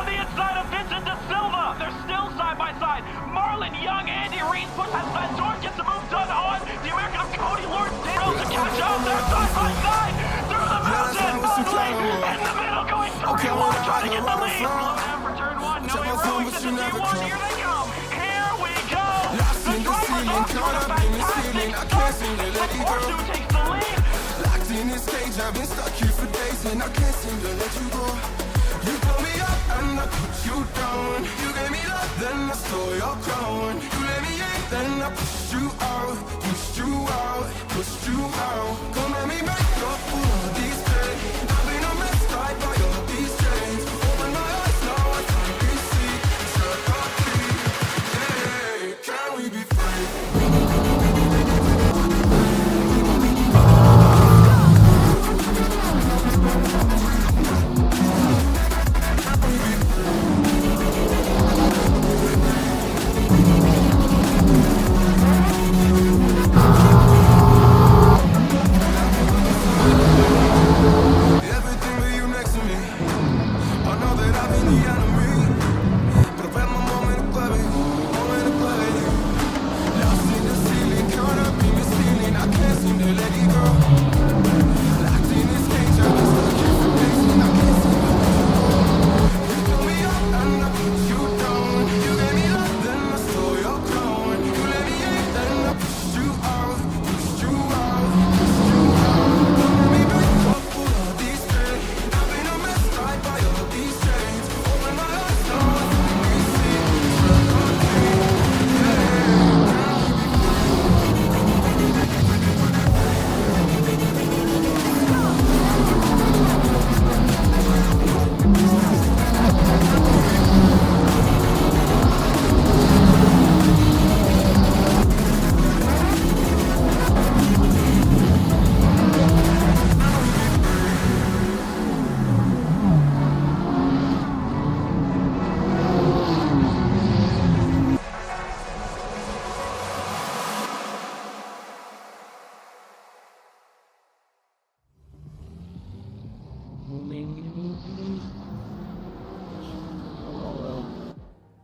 on the inside of Vincent De Silva. They're still side by side. Marlon Young, Andy Reid puts that Van Dorn, gets the move done on the American of Cody Lawrence-Dale to catch up. They're side by side through the mountain. Bubbling in the middle, going 3-1, trying to get the lead. Slow down for turn one. No heroics in the T1. Here they come. Here we go. The driver's off to a fantastic start. 6-4-2 takes the lead. Locked in this cage, I've been stuck here for days and I can't seem to let you go. You pull me up and I put you down. You gave me love, then I stole your crown. You let me in, then I pushed you out. Pushed you out, pushed you out. Come let me make up for all these days. I've been a mess tied by all these chains. Open my eyes, now I finally see. Shut up, please. Hey, can we be free?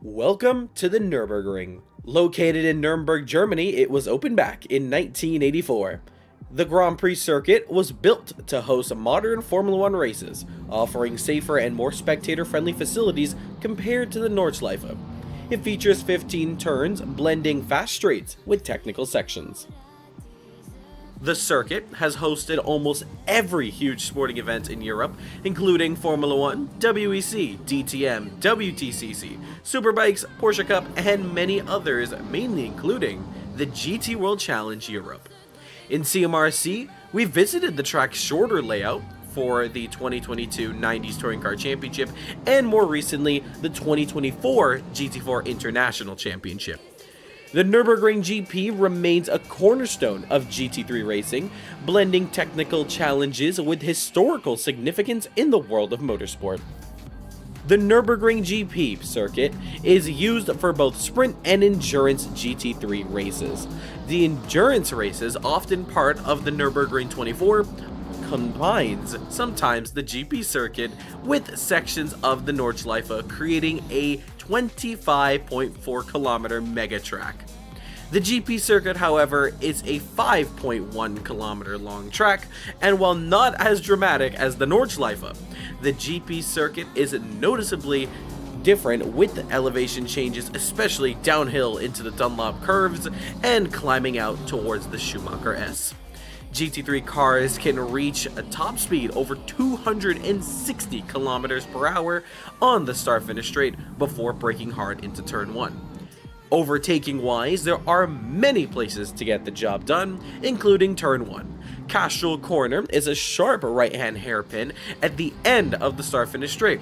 Welcome to the Nürburgring. Located in Nuremberg, Germany, it was opened back in 1984. The Grand Prix circuit was built to host modern Formula 1 races, offering safer and more spectator-friendly facilities compared to the Nordschleife. It features 15 turns, blending fast straights with technical sections. The circuit has hosted almost every huge sporting event in Europe, including Formula 1, WEC, DTM, WTCC, Superbikes, Porsche Cup, and many others, mainly including the GT World Challenge Europe. In CMRSC, we visited the track's shorter layout for the 2022 90s Touring Car Championship and more recently the 2024 GT4 International Championship. The Nürburgring GP remains a cornerstone of GT3 racing, blending technical challenges with historical significance in the world of motorsport. The Nürburgring GP circuit is used for both sprint and endurance GT3 races. The endurance races, often part of the Nürburgring 24, combines sometimes the GP circuit with sections of the Nordschleife, creating a 25.4 kilometer mega track. The GP circuit, however, is a 5.1 kilometer long track, and while not as dramatic as the Nordschleife, the GP circuit is noticeably different with the elevation changes, especially downhill into the Dunlop curves and climbing out towards the Schumacher S. GT3 cars can reach a top speed over 260 kilometers per hour on the start-finish straight before braking hard into turn 1. Overtaking wise, there are many places to get the job done, including turn 1. Castrol Corner is a sharp right-hand hairpin at the end of the start-finish straight.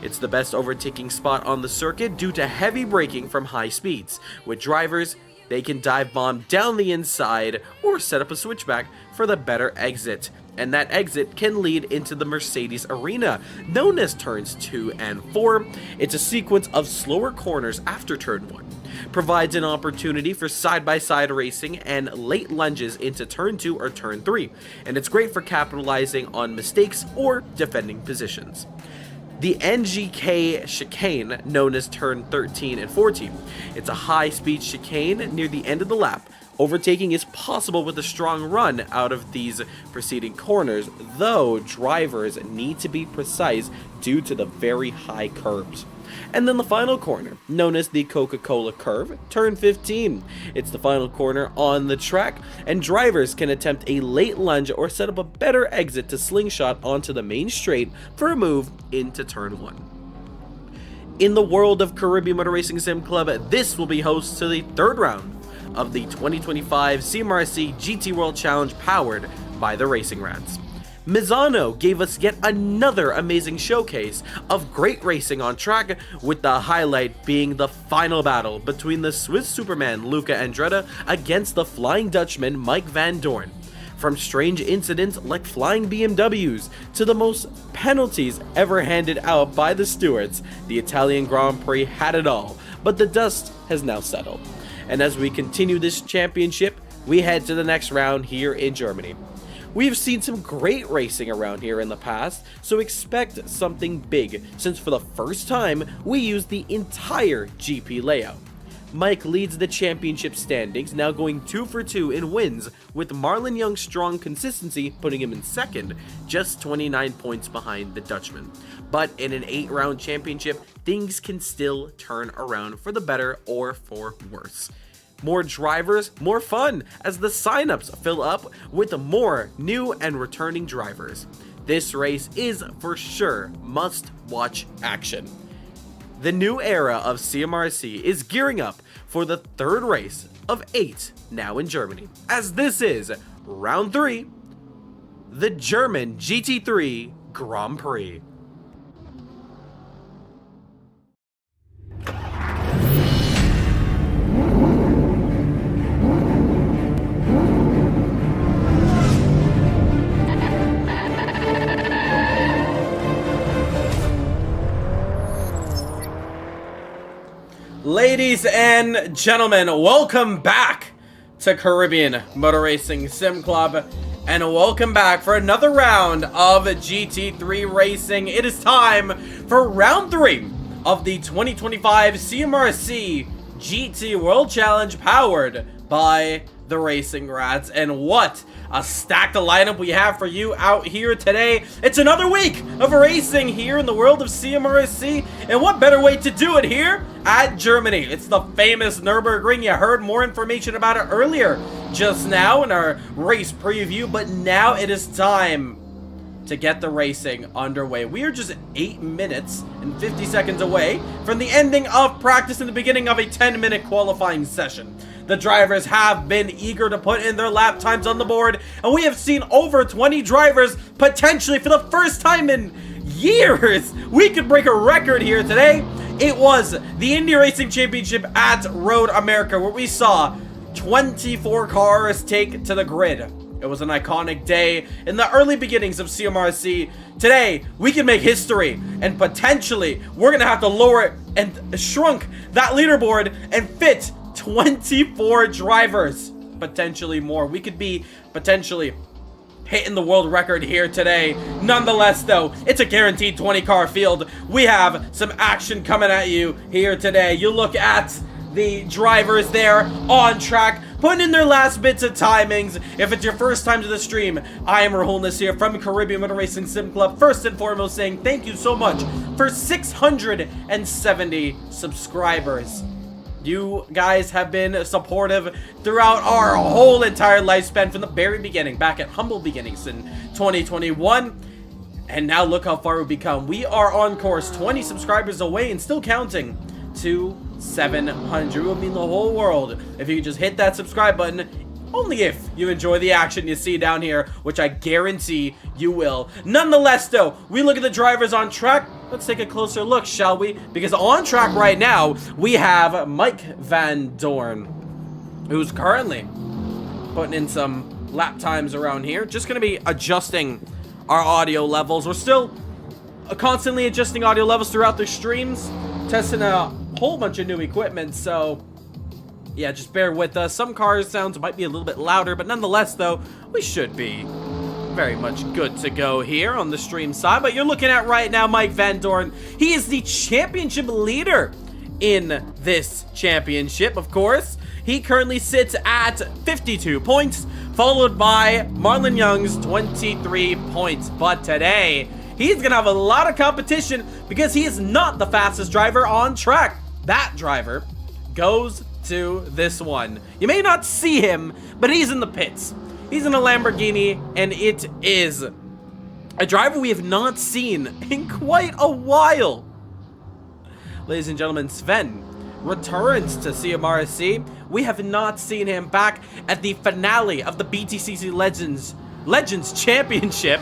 It's the best overtaking spot on the circuit due to heavy braking from high speeds. With drivers, they can dive bomb down the inside or set up a switchback for the better exit. And that exit can lead into the Mercedes Arena, known as turns 2 and 4. It's a sequence of slower corners after turn 1. Provides an opportunity for side-by-side racing and late lunges into turn 2 or turn 3, and it's great for capitalizing on mistakes or defending positions. the NGK chicane, known as turn 13 and 14. It's a high-speed chicane near the end of the lap. Overtaking is possible with a strong run out of these preceding corners, though drivers need to be precise due to the very high curves. And then the final corner, known as the Coca-Cola curve, turn 15. It's the final corner on the track, and drivers can attempt a late lunge or set up a better exit to slingshot onto the main straight for a move into turn 1. In the world of Caribbean Motor Racing Sim Club, this will be host to the third round of the 2025 CMRSC GT World Challenge powered by the Racing Rats. Misano gave us yet another amazing showcase of great racing on track, with the highlight being the final battle between the Swiss Superman Luca Andretta against the Flying Dutchman Mike Van Dorn. From strange incidents like flying BMWs to the most penalties ever handed out by the stewards, the Italian Grand Prix had it all, but the dust has now settled. And as we continue this championship, we head to the next round here in Germany. We have seen some great racing around here in the past, so expect something big, since for the first time, we use the entire GP layout. Mike leads the championship standings, now going 2 for 2 in wins, with Marlon Young's strong consistency putting him in second, just 29 points behind the Dutchman. But in an 8-round championship, things can still turn around for the better or for worse. More drivers, more fun, as the signups fill up with more new and returning drivers. This race is for sure must-watch action. The new era of CMRSC is gearing up for the third race of 8 now in Germany, as this is round 3, the German GT3 Grand Prix. Ladies and gentlemen, welcome back to Caribbean Motor Racing Sim Club, and welcome back for another round of GT3 racing. It is time for round 3 of the 2025 CMRSC GT World Challenge powered by the Racing Rats. And what a stacked lineup we have for you out here today. It's another week of racing here in the world of CMRSC, and what better way to do it here at Germany? It's the famous Nürburgring. You heard more information about it earlier just now in our race preview, but now it is time to get the racing underway. We are just 8 minutes and 50 seconds away from the ending of practice and the beginning of a 10-minute qualifying session. The drivers have been eager to put in their lap times on the board, and we have seen over 20 drivers potentially for the first time in years. We could break a record here today. It was the Indy Racing Championship at Road America, where we saw 24 cars take to the grid. It was an iconic day in the early beginnings of CMRSC. Today, we can make history, and potentially, we're going to have to lower it and shrunk that leaderboard and fit 24 drivers, potentially more. We could be potentially hitting the world record here today. Nonetheless, though, it's a guaranteed 20-car field. We have some action coming at you here today. You look at the drivers there on track, putting in their last bits of timings. If it's your first time to the stream, I am Rahulness here from Caribbean Motor Racing Sim Club. First and foremost, saying thank you so much for 670 subscribers. You guys have been supportive throughout our whole entire lifespan from the very beginning, back at humble beginnings in 2021. And now look how far we've become. We are on course, 20 subscribers away and still counting to 700. It would mean the whole world if you could just hit that subscribe button, only if you enjoy the action you see down here, which I guarantee you will. Nonetheless, though, we look at the drivers on track. Let's take a closer look, shall we? Because on track right now, we have Mike Van Dorn, who's currently putting in some lap times around here. Just going to be adjusting our audio levels. We're still constantly adjusting audio levels throughout the streams, testing a whole bunch of new equipment, so yeah, just bear with us. Some car sounds might be a little bit louder, but nonetheless, though, we should be very much good to go here on the stream side. But you're looking at right now Mike Van Doorn. He is the championship leader in this championship, of course. He currently sits at 52 points, followed by Marlon Young's 23 points. But today, he's gonna have a lot of competition because he is not the fastest driver on track. That driver goes to this one. You may not see him, but he's in the pits. He's in a Lamborghini, and it is a driver we have not seen in quite a while. Ladies and gentlemen, Sven returns to CMRSC. We have not seen him back at the finale of the BTCC Legends Championship.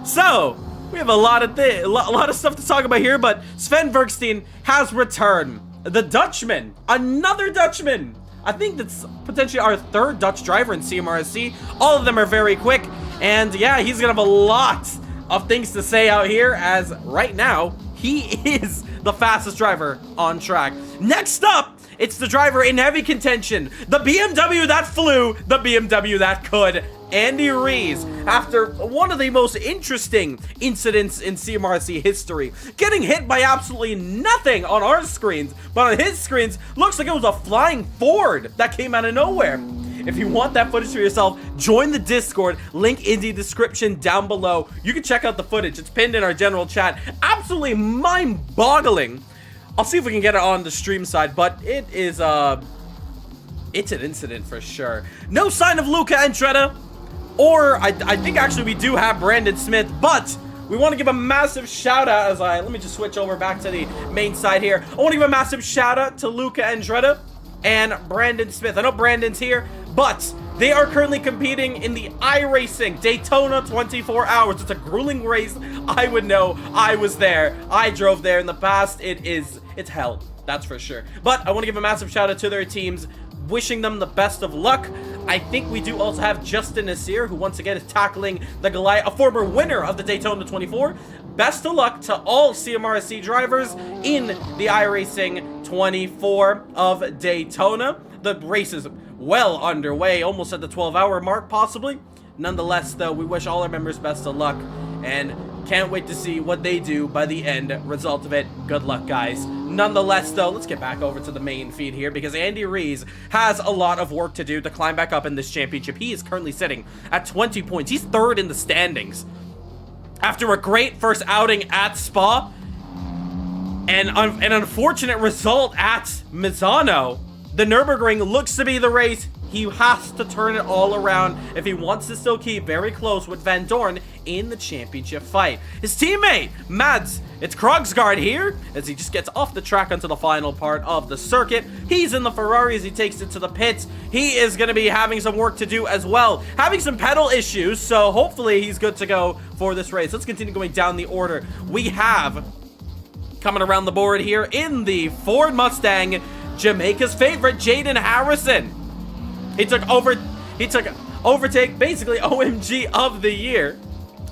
So, we have a lot of stuff to talk about here, but Sven Bergstein has returned. The Dutchman, another Dutchman. I think that's potentially our third Dutch driver in CMRSC. All of them are very quick, and yeah, he's gonna have a lot of things to say out here, as right now, he is the fastest driver on track. Next up, it's the driver in heavy contention, the BMW that flew, the BMW that could, Andy Rees, after one of the most interesting incidents in CMRSC history, getting hit by absolutely nothing on our screens, but on his screens, looks like it was a flying Ford that came out of nowhere. If you want that footage for yourself, join the Discord, link in the description down below. You can check out the footage, it's pinned in our general chat. Absolutely mind-boggling. I'll see if we can get it on the stream side, but it is, it's an incident for sure. No sign of Luca Andretta. Or, I think actually we do have Brandon Smith, but we want to give a massive shout out as let me just switch over back to the main side here. I want to give a massive shout out to Luca Andretta and Brandon Smith. I know Brandon's here, but they are currently competing in the iRacing Daytona 24 Hours. It's a grueling race. I would know. I was there. I drove there in the past. It's hell. That's for sure. But I want to give a massive shout out to their teams, wishing them the best of luck. I think we do also have Justin Nasir, who once again is tackling the Goliath, a former winner of the Daytona 24. Best of luck to all CMRSC drivers in the iRacing 24 of Daytona. The race is well underway, almost at the 12-hour mark, possibly. Nonetheless, though, we wish all our members best of luck, and can't wait to see what they do by the end result of it. Good luck, guys. Nonetheless, though, let's get back over to the main feed here, because Andy Rees has a lot of work to do to climb back up in this championship. He is currently sitting at 20 points. He's third in the standings. After a great first outing at Spa, and an unfortunate result at Misano, the Nürburgring looks to be the race. He has to turn it all around if he wants to still keep very close with Van Doorn in the championship fight. His teammate, Mads, it's Krogsgaard here as he just gets off the track onto the final part of the circuit. He's in the Ferrari as he takes it to the pits. He is going to be having some work to do as well, having some pedal issues, so hopefully he's good to go for this race. Let's continue going down the order. We have, coming around the board here in the Ford Mustang, Jamaica's favorite, Jaden Harrison. He took overtake, basically OMG of the year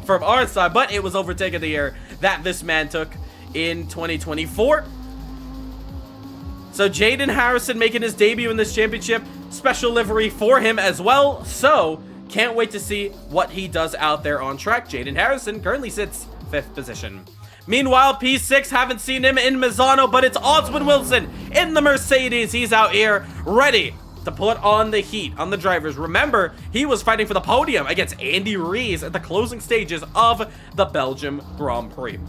from our side, but it was overtake of the year that this man took in 2024. So Jaden Harrison making his debut in this championship, special livery for him as well. So can't wait to see what he does out there on track. Jaden Harrison currently sits 5th position. Meanwhile, P6, haven't seen him in Misano, but it's Oswin Wilson in the Mercedes. He's out here ready to put on the heat on the drivers. Remember, he was fighting for the podium against Andy Rees at the closing stages of the Belgium Grand Prix.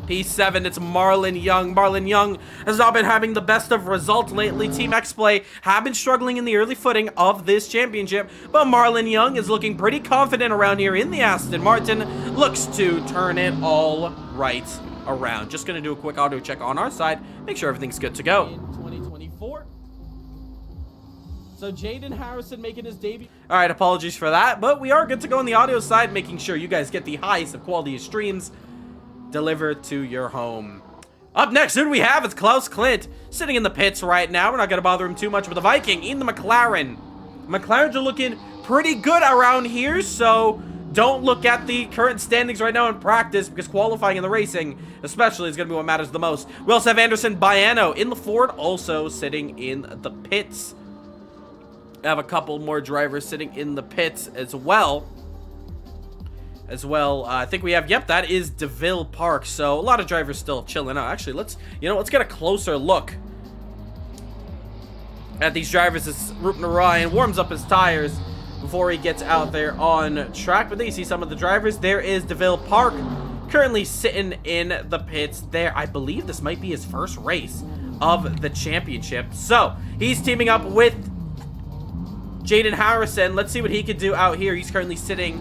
P7, it's Marlon Young. Marlon Young has not been having the best of results lately. Team X-Play have been struggling in the early footing of this championship, but Marlon Young is looking pretty confident around here in the Aston Martin. Looks to turn it all right around. Just going to do a quick auto check on our side, make sure everything's good to go. In 2024. So Jaden Harrison making his debut. All right, apologies for that, but we are good to go on the audio side, making sure you guys get the highest of quality streams delivered to your home. Up next, who do we have? It's Klaus Klint sitting in the pits right now. We're not going to bother him too much with the Viking in the McLaren. McLarens are looking pretty good around here, so don't look at the current standings right now in practice, because qualifying in the racing especially is going to be what matters the most. We also have Anderson Baiano in the Ford, also sitting in the pits. I have a couple more drivers sitting in the pits as well. as well. I think we have, yep, that is DeVille Park. So a lot of drivers still chilling out. Actually, let's get a closer look at these drivers as Ruben Ryan warms up his tires before he gets out there on track. But then you see some of the drivers. There is DeVille Park currently sitting in the pits there. I believe this might be his first race of the championship. So he's teaming up with Jaden Harrison. Let's see what he can do out here. He's currently sitting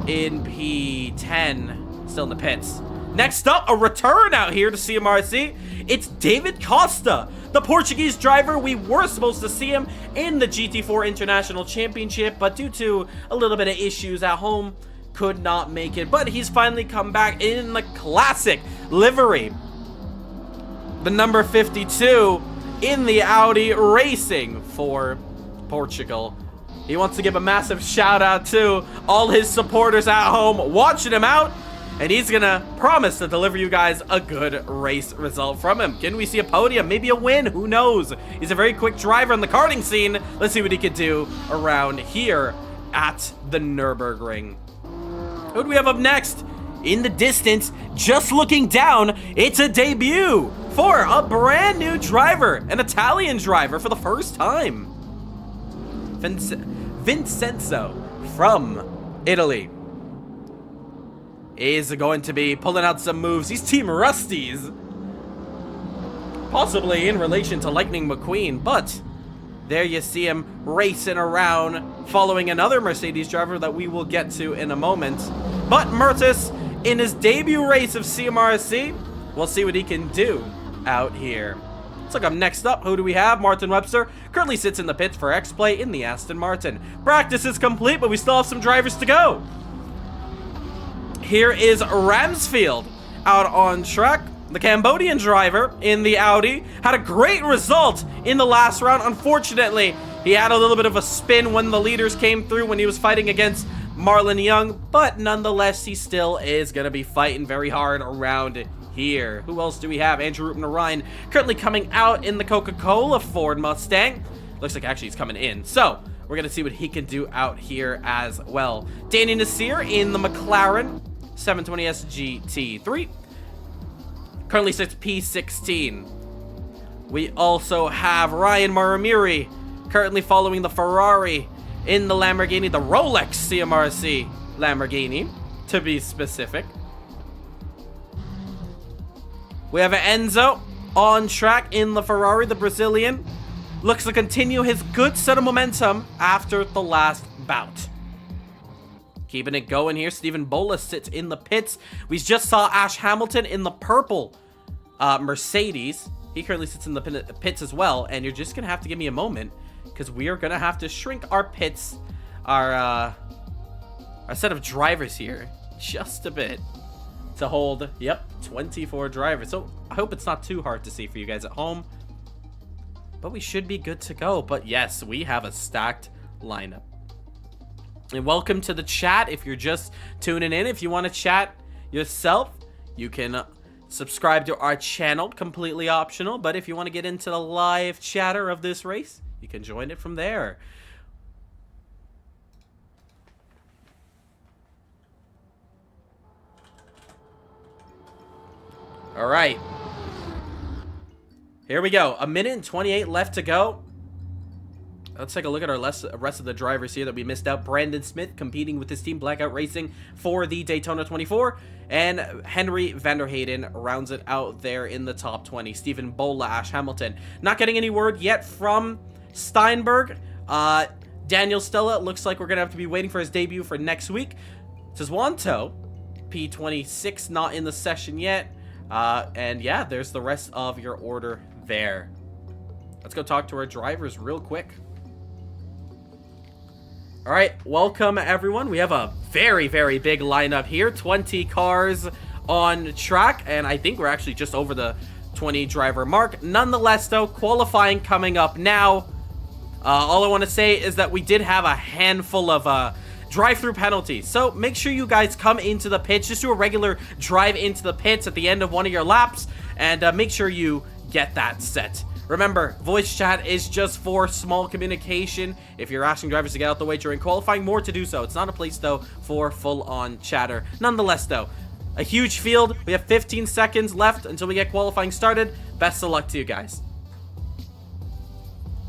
in P10, still in the pits. Next up, a return out here to CMRSC. It's David Costa, the Portuguese driver. We were supposed to see him in the GT4 International Championship, but due to a little bit of issues at home, could not make it. But he's finally come back in the classic livery, the number 52 in the Audi, racing for Portugal. He wants to give a massive shout out to all his supporters at home watching him out, and he's gonna promise to deliver you guys a good race result from him. Can we see a podium? Maybe a win? Who knows? He's a very quick driver on the karting scene. Let's see what he can do around here at the Nürburgring. Who do we have up next? In the distance, just looking down, it's a debut for a brand new driver, an Italian driver for the first time. Vincenzo from Italy is going to be pulling out some moves. He's Team Rusty's, possibly in relation to Lightning McQueen, but there you see him racing around, following another Mercedes driver that we will get to in a moment. But Mertis, in his debut race of CMRSC, we'll see what he can do out here. Let's look up next up. Who do we have? Martin Webster currently sits in the pits for X-Play in the Aston Martin. Practice is complete, but we still have some drivers to go. Here is Ramsfield out on track. The Cambodian driver in the Audi had a great result in the last round. Unfortunately, he had a little bit of a spin when the leaders came through when he was fighting against Marlon Young, but nonetheless, he still is going to be fighting very hard around here. Who else do we have? Andrew Ruben Ryan currently coming out in the Coca-Cola Ford Mustang. Looks like actually he's coming in. So we're going to see what he can do out here as well. Danny Nasir in the McLaren 720S GT3. Currently sits P16. We also have Ryan Maramiri currently following the Ferrari in the Lamborghini, the Rolex CMRSC Lamborghini, to be specific. We have Enzo on track in the Ferrari, the Brazilian. Looks to continue his good set of momentum after the last bout. Keeping it going here, Stephen Bola sits in the pits. We just saw Ash Hamilton in the purple Mercedes. He currently sits in the pits as well, and you're just going to have to give me a moment, because we are going to have to shrink our pits, our set of drivers here, just a bit to hold, yep, 24 drivers. So I hope it's not too hard to see for you guys at home, but we should be good to go. But yes, we have a stacked lineup. And welcome to the chat if you're just tuning in. If you want to chat yourself, you can subscribe to our channel, completely optional. But if you want to get into the live chatter of this race, you can join it from there. All right. Here we go. 1:28 left to go. Let's take a look at our rest of the drivers here that we missed out. Brandon Smith competing with his team Blackout Racing for the Daytona 24. And Henry Vanderheyden rounds it out there in the top 20. Stephen Bola, Ash Hamilton. Not getting any word yet from Steinberg. Daniel Stella, looks like we're going to have to be waiting for his debut for next week. Tizwanto, P26, not in the session yet. And yeah, there's the rest of your order there. Let's go talk to our drivers real quick. All right, welcome everyone. We have a very, very big lineup here. 20 cars on track, and I think we're actually just over the 20 driver mark. Nonetheless, though, qualifying coming up now. All I want to say is that we did have a handful of drive-through penalties, so make sure you guys come into the pits. Just do a regular drive into the pits at the end of one of your laps, and make sure you get that set Remember, voice chat is just for small communication. If you're asking drivers to get out the way during qualifying, more to do so. It's not a place, though, for full-on chatter. Nonetheless, though, a huge field. We have 15 seconds left until we get qualifying started. Best of luck to you guys.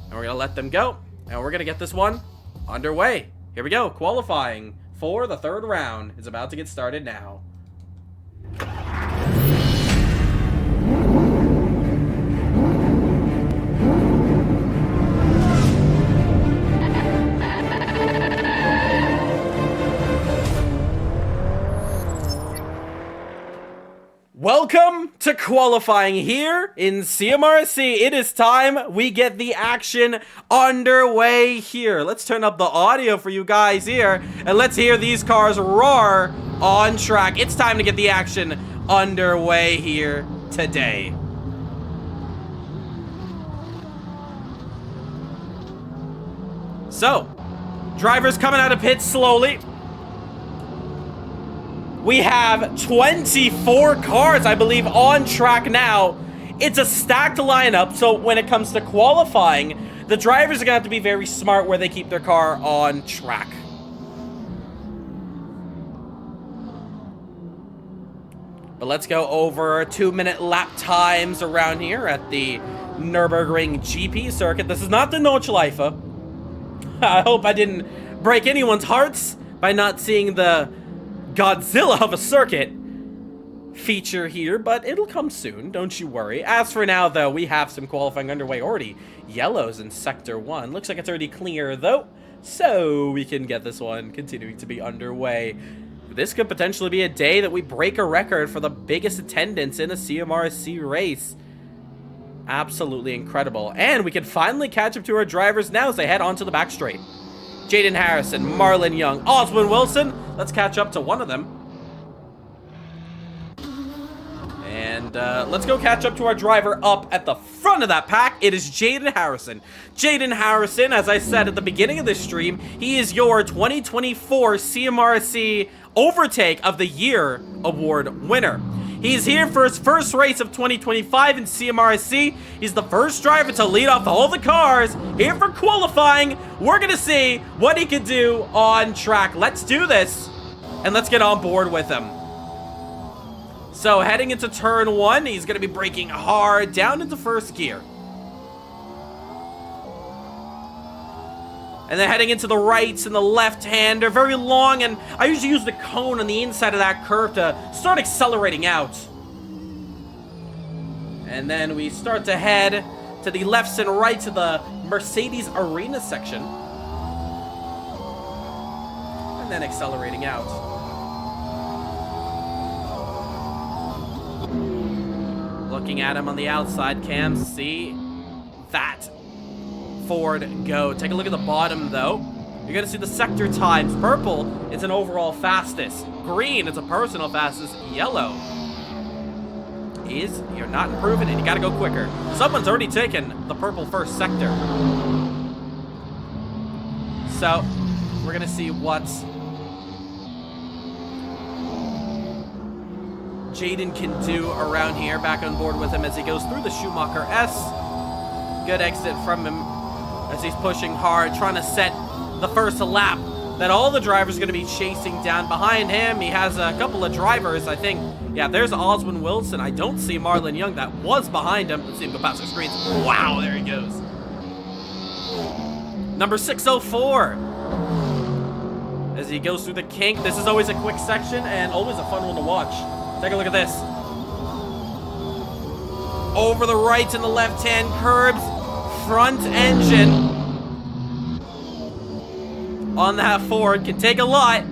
And we're going to let them go. And we're going to get this one underway. Here we go. Qualifying for the third round is about to get started now. Welcome to qualifying here in CMRSC. It is time we get the action underway here. Let's turn up the audio for you guys here, and let's hear these cars roar on track. It's time to get the action underway here today. So, drivers coming out of pits slowly. We have 24 cars, I believe, on track now. It's a stacked lineup, so when it comes to qualifying, the drivers are going to have to be very smart where they keep their car on track. But let's go over 2-minute lap times around here at the Nürburgring GP circuit. This is not the Nordschleife. I hope I didn't break anyone's hearts by not seeing the Godzilla of a circuit feature here, but it'll come soon, don't you worry. As for now, though, we have some qualifying underway already. Yellows in Sector 1. Looks like it's already clear, though, so we can get this one continuing to be underway. This could potentially be a day that we break a record for the biggest attendance in a CMRSC race. Absolutely incredible. And we can finally catch up to our drivers now as they head onto the back straight. Jaden Harrison, Marlon Young, Oswin Wilson. Let's catch up to one of them. And let's go catch up to our driver up at the front of that pack. It is Jaden Harrison. Jaden Harrison, as I said at the beginning of this stream, he is your 2024 CMRSC Overtake of the Year award winner. He's here for his first race of 2025 in CMRSC. He's the first driver to lead off all the cars. Here for qualifying. We're going to see what he can do on track. Let's do this, and let's get on board with him. So heading into turn 1, he's going to be braking hard down into first gear. And then heading into the rights and the left-hander, very long, and I usually use the cone on the inside of that curve to start accelerating out. And then we start to head to the lefts and rights of the Mercedes Arena section. And then accelerating out. Looking at him on the outside cam, see that Ford go. Take a look at the bottom, though. You're going to see the sector times. Purple, it's an overall fastest. Green, it's a personal fastest. Yellow is you're not improving and you got to go quicker. Someone's already taken the purple first sector. So, we're going to see what Jaden can do around here. Back on board with him as he goes through the Schumacher S. Good exit from him as he's pushing hard, trying to set the first lap that all the drivers are going to be chasing down. Behind him, he has a couple of drivers, I think. Yeah, there's Oswin Wilson. I don't see Marlon Young. That was behind him. Let's see him go past the screens. Wow, there he goes. Number 604. As he goes through the kink. This is always a quick section and always a fun one to watch. Take a look at this. Over the right and the left-hand curbs. Front engine on that Ford can take a lot,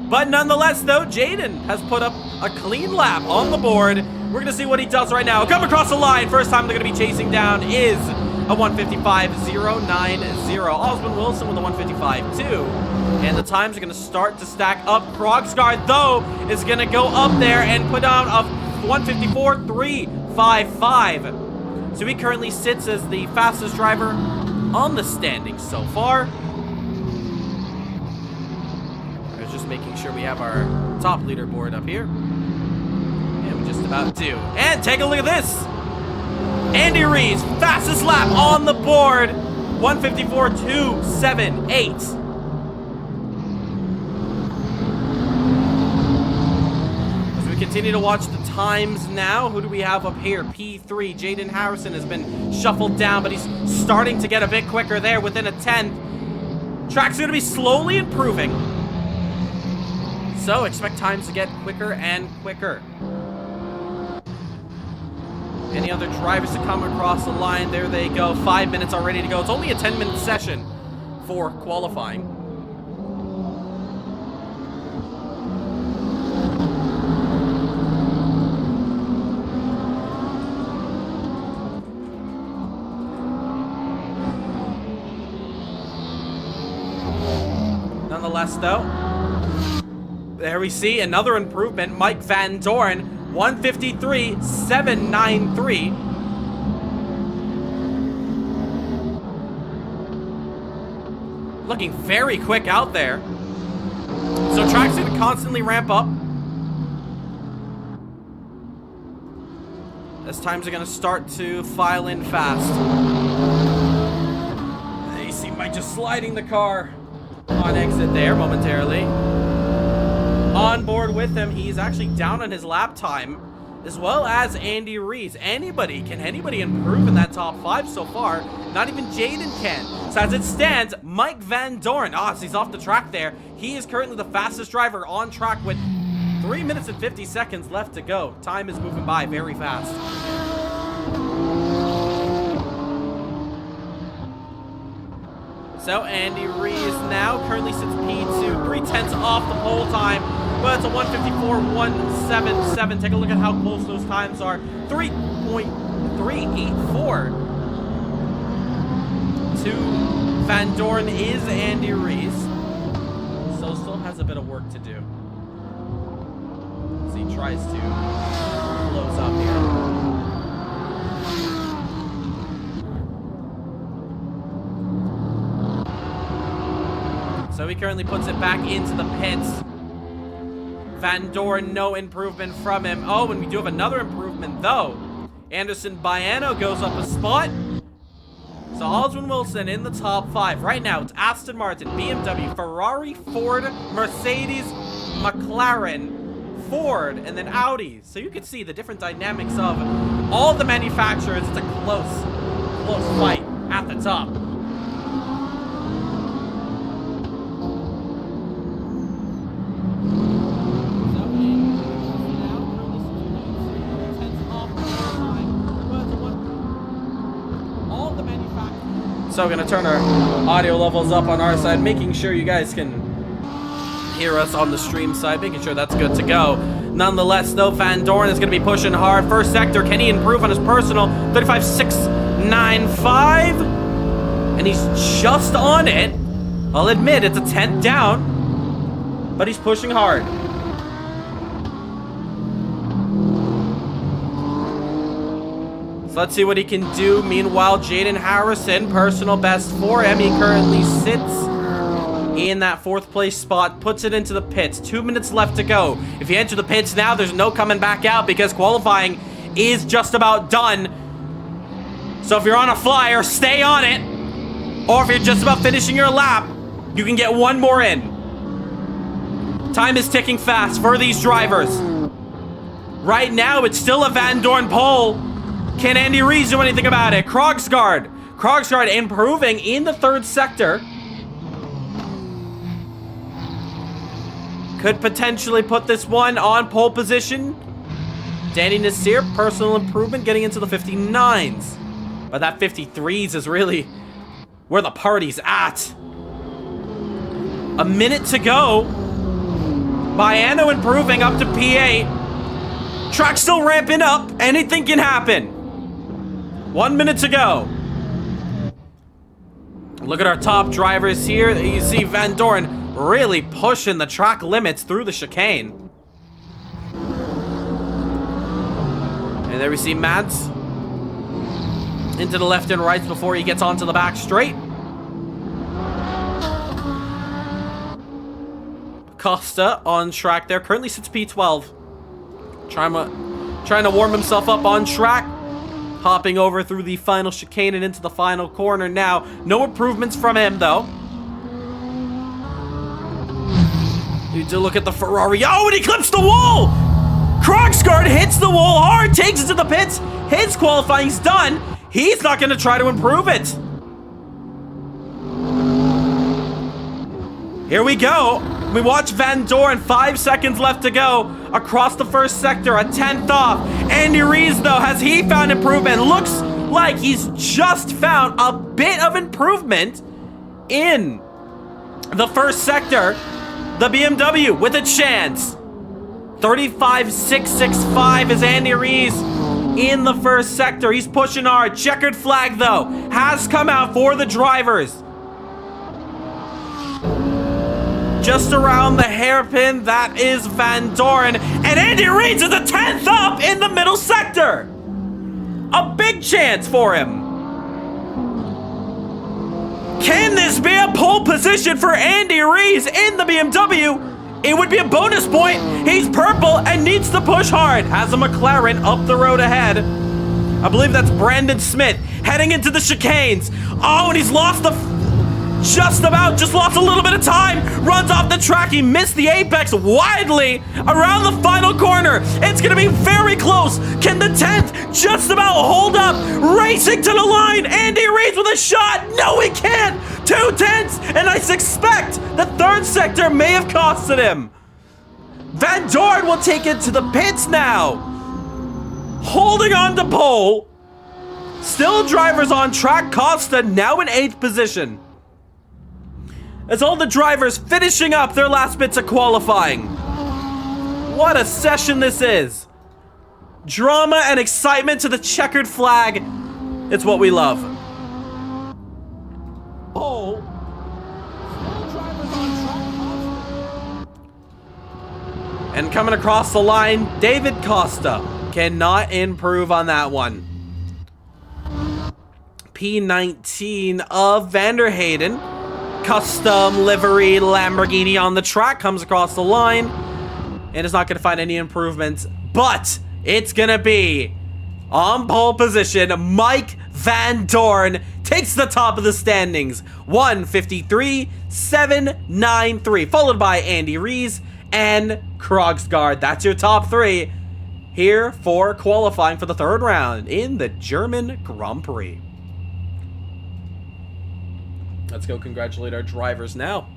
but nonetheless, though, Jaden has put up a clean lap on the board. We're gonna see what he does right now. Come across the line. First time they're gonna be chasing down is a 155.090. Oswin Wilson with a 155.2, and the times are gonna start to stack up. Krogsgaard, though, is gonna go up there and put down a 154.355. So he currently sits as the fastest driver on the standings so far. I was just making sure we have our top leaderboard up here. And we just about do. And take a look at this. Andy Rees, fastest lap on the board. 154.278. Continue to watch the times now. Who do we have up here? P3. Jaden Harrison has been shuffled down, but he's starting to get a bit quicker there within a 10th. Track's going to be slowly improving. So expect times to get quicker and quicker. Any other drivers to come across the line? There they go. 5 minutes already to go. It's only a 10-minute session for qualifying. Nonetheless, though, there we see another improvement. Mike Van Dorn, 153.793. Looking very quick out there. So track's going to constantly ramp up as times are going to start to file in fast. There you see Mike just sliding the car on exit there momentarily. On board with him, he's actually down on his lap time, as well as Andy Rees. Can anybody improve in that top 5 so far? Not even Jaden can. So as it stands, Mike Van Dorn, so he's off the track there. He is currently the fastest driver on track with 3 minutes and 50 seconds left to go. Time is moving by very fast. So Andy Rees now currently sits P2, 3/10 off the pole time, but it's a 154.177. Take a look at how close those times are. 3.384 to Van Dorn is Andy Rees. So still has a bit of work to do as he tries to close up here. So he currently puts it back into the pits. Van Dorn, no improvement from him. Oh, and we do have another improvement, though. Anderson Baiano goes up a spot. So Aldrin Wilson in the top 5. Right now, it's Aston Martin, BMW, Ferrari, Ford, Mercedes, McLaren, Ford, and then Audi. So you can see the different dynamics of all the manufacturers. It's a close fight at the top. So we're going to turn our audio levels up on our side, making sure you guys can hear us on the stream side, making sure that's good to go. Nonetheless, though, Van Dorn is going to be pushing hard. First sector, can he improve on his personal? 35.695. And he's just on it. I'll admit, it's a 10th down, but he's pushing hard. Let's see what he can do. Meanwhile, Jaden Harrison, personal best for him. He currently sits in that 4th place spot, puts it into the pits. 2 minutes left to go. If you enter the pits now, there's no coming back out because qualifying is just about done. So if you're on a flyer, stay on it. Or if you're just about finishing your lap, you can get one more in. Time is ticking fast for these drivers. Right now, it's still a Van Dorn pole. Can Andy Rees do anything about it? Krogsgaard improving in the 3rd sector. Could potentially put this one on pole position. Danny Nasir, personal improvement, getting into the 59s. But that 53s is really where the party's at. A minute to go. Baiano improving up to P8. Track still ramping up. Anything can happen. 1 minute to go. Look at our top drivers here. You see Van Dorn really pushing the track limits through the chicane. And there we see Mads into the left and right before he gets onto the back straight. Costa on track there. Currently sits P12. Trying to warm himself up on track. Hopping over through the final chicane and into the final corner now. No improvements from him, though. Need to look at the Ferrari. Oh, and he clips the wall! Krogsgaard hits the wall hard, takes it to the pits. His qualifying's done. He's not going to try to improve it. Here we go. We watch Van Doren, 5 seconds left to go. Across the first sector, a 10th off. Andy Rees, though, has he found improvement? Looks like he's just found a bit of improvement in the first sector. The BMW with a chance. 35.665 is Andy Rees in the first sector. He's pushing hard. Checkered flag, though, has come out for the drivers. Just around the hairpin, that is Van Doren. And Andy Rees is a 10th up in the middle sector. A big chance for him. Can this be a pole position for Andy Rees in the BMW? It would be a bonus point. He's purple and needs to push hard. Has a McLaren up the road ahead. I believe that's Brandon Smith heading into the chicanes. Oh, and he's lost the... just lost a little bit of time. Runs off the track. He missed the apex widely around the final corner. It's going to be very close. Can the 10th just about hold up? Racing to the line. Andy Rees with a shot. No, he can't. 2 tenths. And I suspect the third sector may have costed him. Van Doren will take it to the pits now. Holding on to pole. Still drivers on track. Costa now in 8th position. As all the drivers finishing up their last bits of qualifying. What a session this is. Drama and excitement to the checkered flag. It's what we love. Oh. And coming across the line, David Costa cannot improve on that one. P19 of Vanderheyden. Custom livery Lamborghini on the track comes across the line and is not going to find any improvements, but it's going to be on pole position. Mike Van Doren takes the top of the standings, 153.793, followed by Andy Rees and Krogsgaard. That's your top 3 here for qualifying for the 3rd round in the German Grand Prix. Let's go congratulate our drivers now.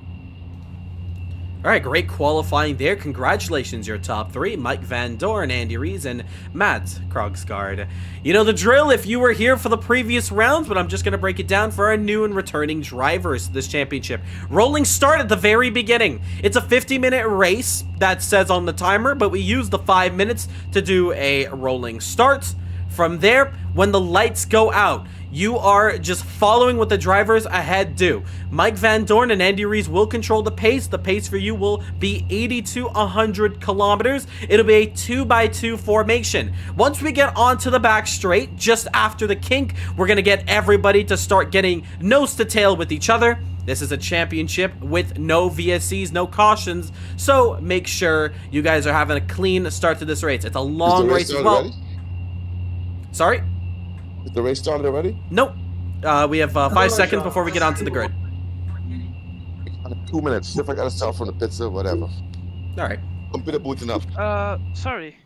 All right, great qualifying there. Congratulations, your top 3. Mike Van Doren, Andy Rees, and Matt Krogsgaard. You know the drill if you were here for the previous rounds, but I'm just going to break it down for our new and returning drivers to this championship. Rolling start at the very beginning. It's a 50-minute race that says on the timer, but we use the 5 minutes to do a rolling start. From there, when the lights go out, you are just following what the drivers ahead do. Mike Van Doren and Andy Rees will control the pace. The pace for you will be 80 to 100 kilometers. It'll be a 2x2 formation. Once we get onto the back straight, just after the kink, we're going to get everybody to start getting nose to tail with each other. This is a championship with no VSCs, no cautions, so make sure you guys are having a clean start to this race. It's a long race as well. Already? Sorry? Is the race started already? Nope. We have 5 seconds before we get onto the grid. 2 minutes. If I gotta start from the pits or whatever. Alright. I'm bit booting up. Sorry.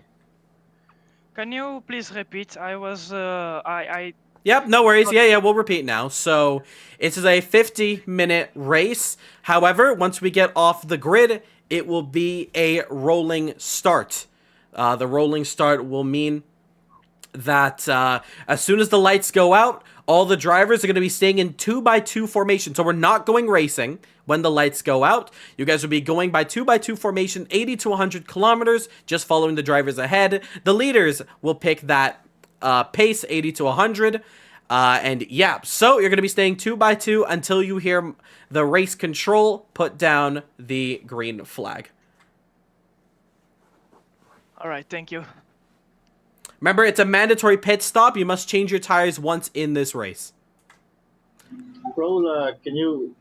Can you please repeat? I was, Yep, no worries. Yeah, we'll repeat now. So, this is a 50-minute race. However, once we get off the grid, it will be a rolling start. The rolling start will mean that as soon as the lights go out, all the drivers are going to be staying in 2x2 formation. So we're not going racing when the lights go out. You guys will be going by 2x2 formation, 80 to 100 kilometers, just following the drivers ahead. The leaders will pick that pace, 80 to 100. And yeah, so you're going to be staying 2x2 until you hear the race control put down the green flag. all right, thank you. Remember, it's a mandatory pit stop. You must change your tires once in this race. Bro, can you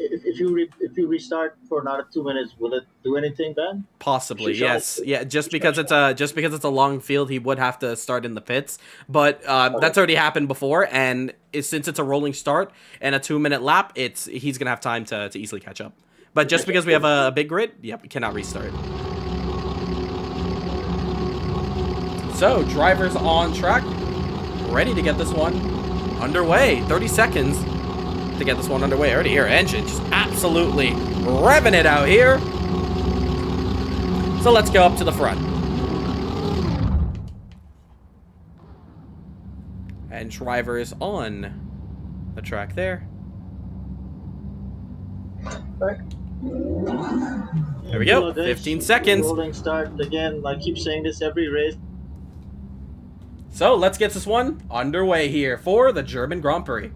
if you restart for another 2 minutes, will it do anything then? Possibly, yes. Yeah, just because it's a long field, he would have to start in the pits. But that's already happened before, and since it's a rolling start and a 2-minute lap, he's gonna have time to easily catch up. But just because we have a big grid, we cannot restart. So, drivers on track, ready to get this one underway. 30 seconds to get this one underway. I already hear engine just absolutely revving it out here. So let's go up to the front. And drivers on the track there. There we go. 15 seconds. Rolling start again. I keep saying this every race. So let's get this one underway here for the German Grand Prix.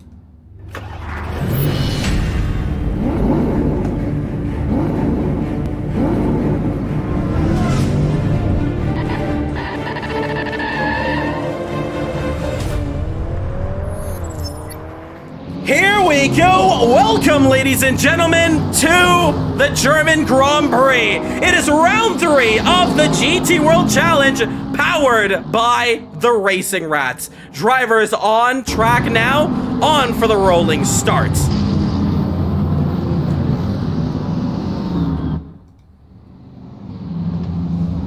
Here we go! Welcome, ladies and gentlemen, to the German Grand Prix. It is round 3 of the GT World Challenge, powered by the Racing Rats. Drivers on track now, on for the rolling start.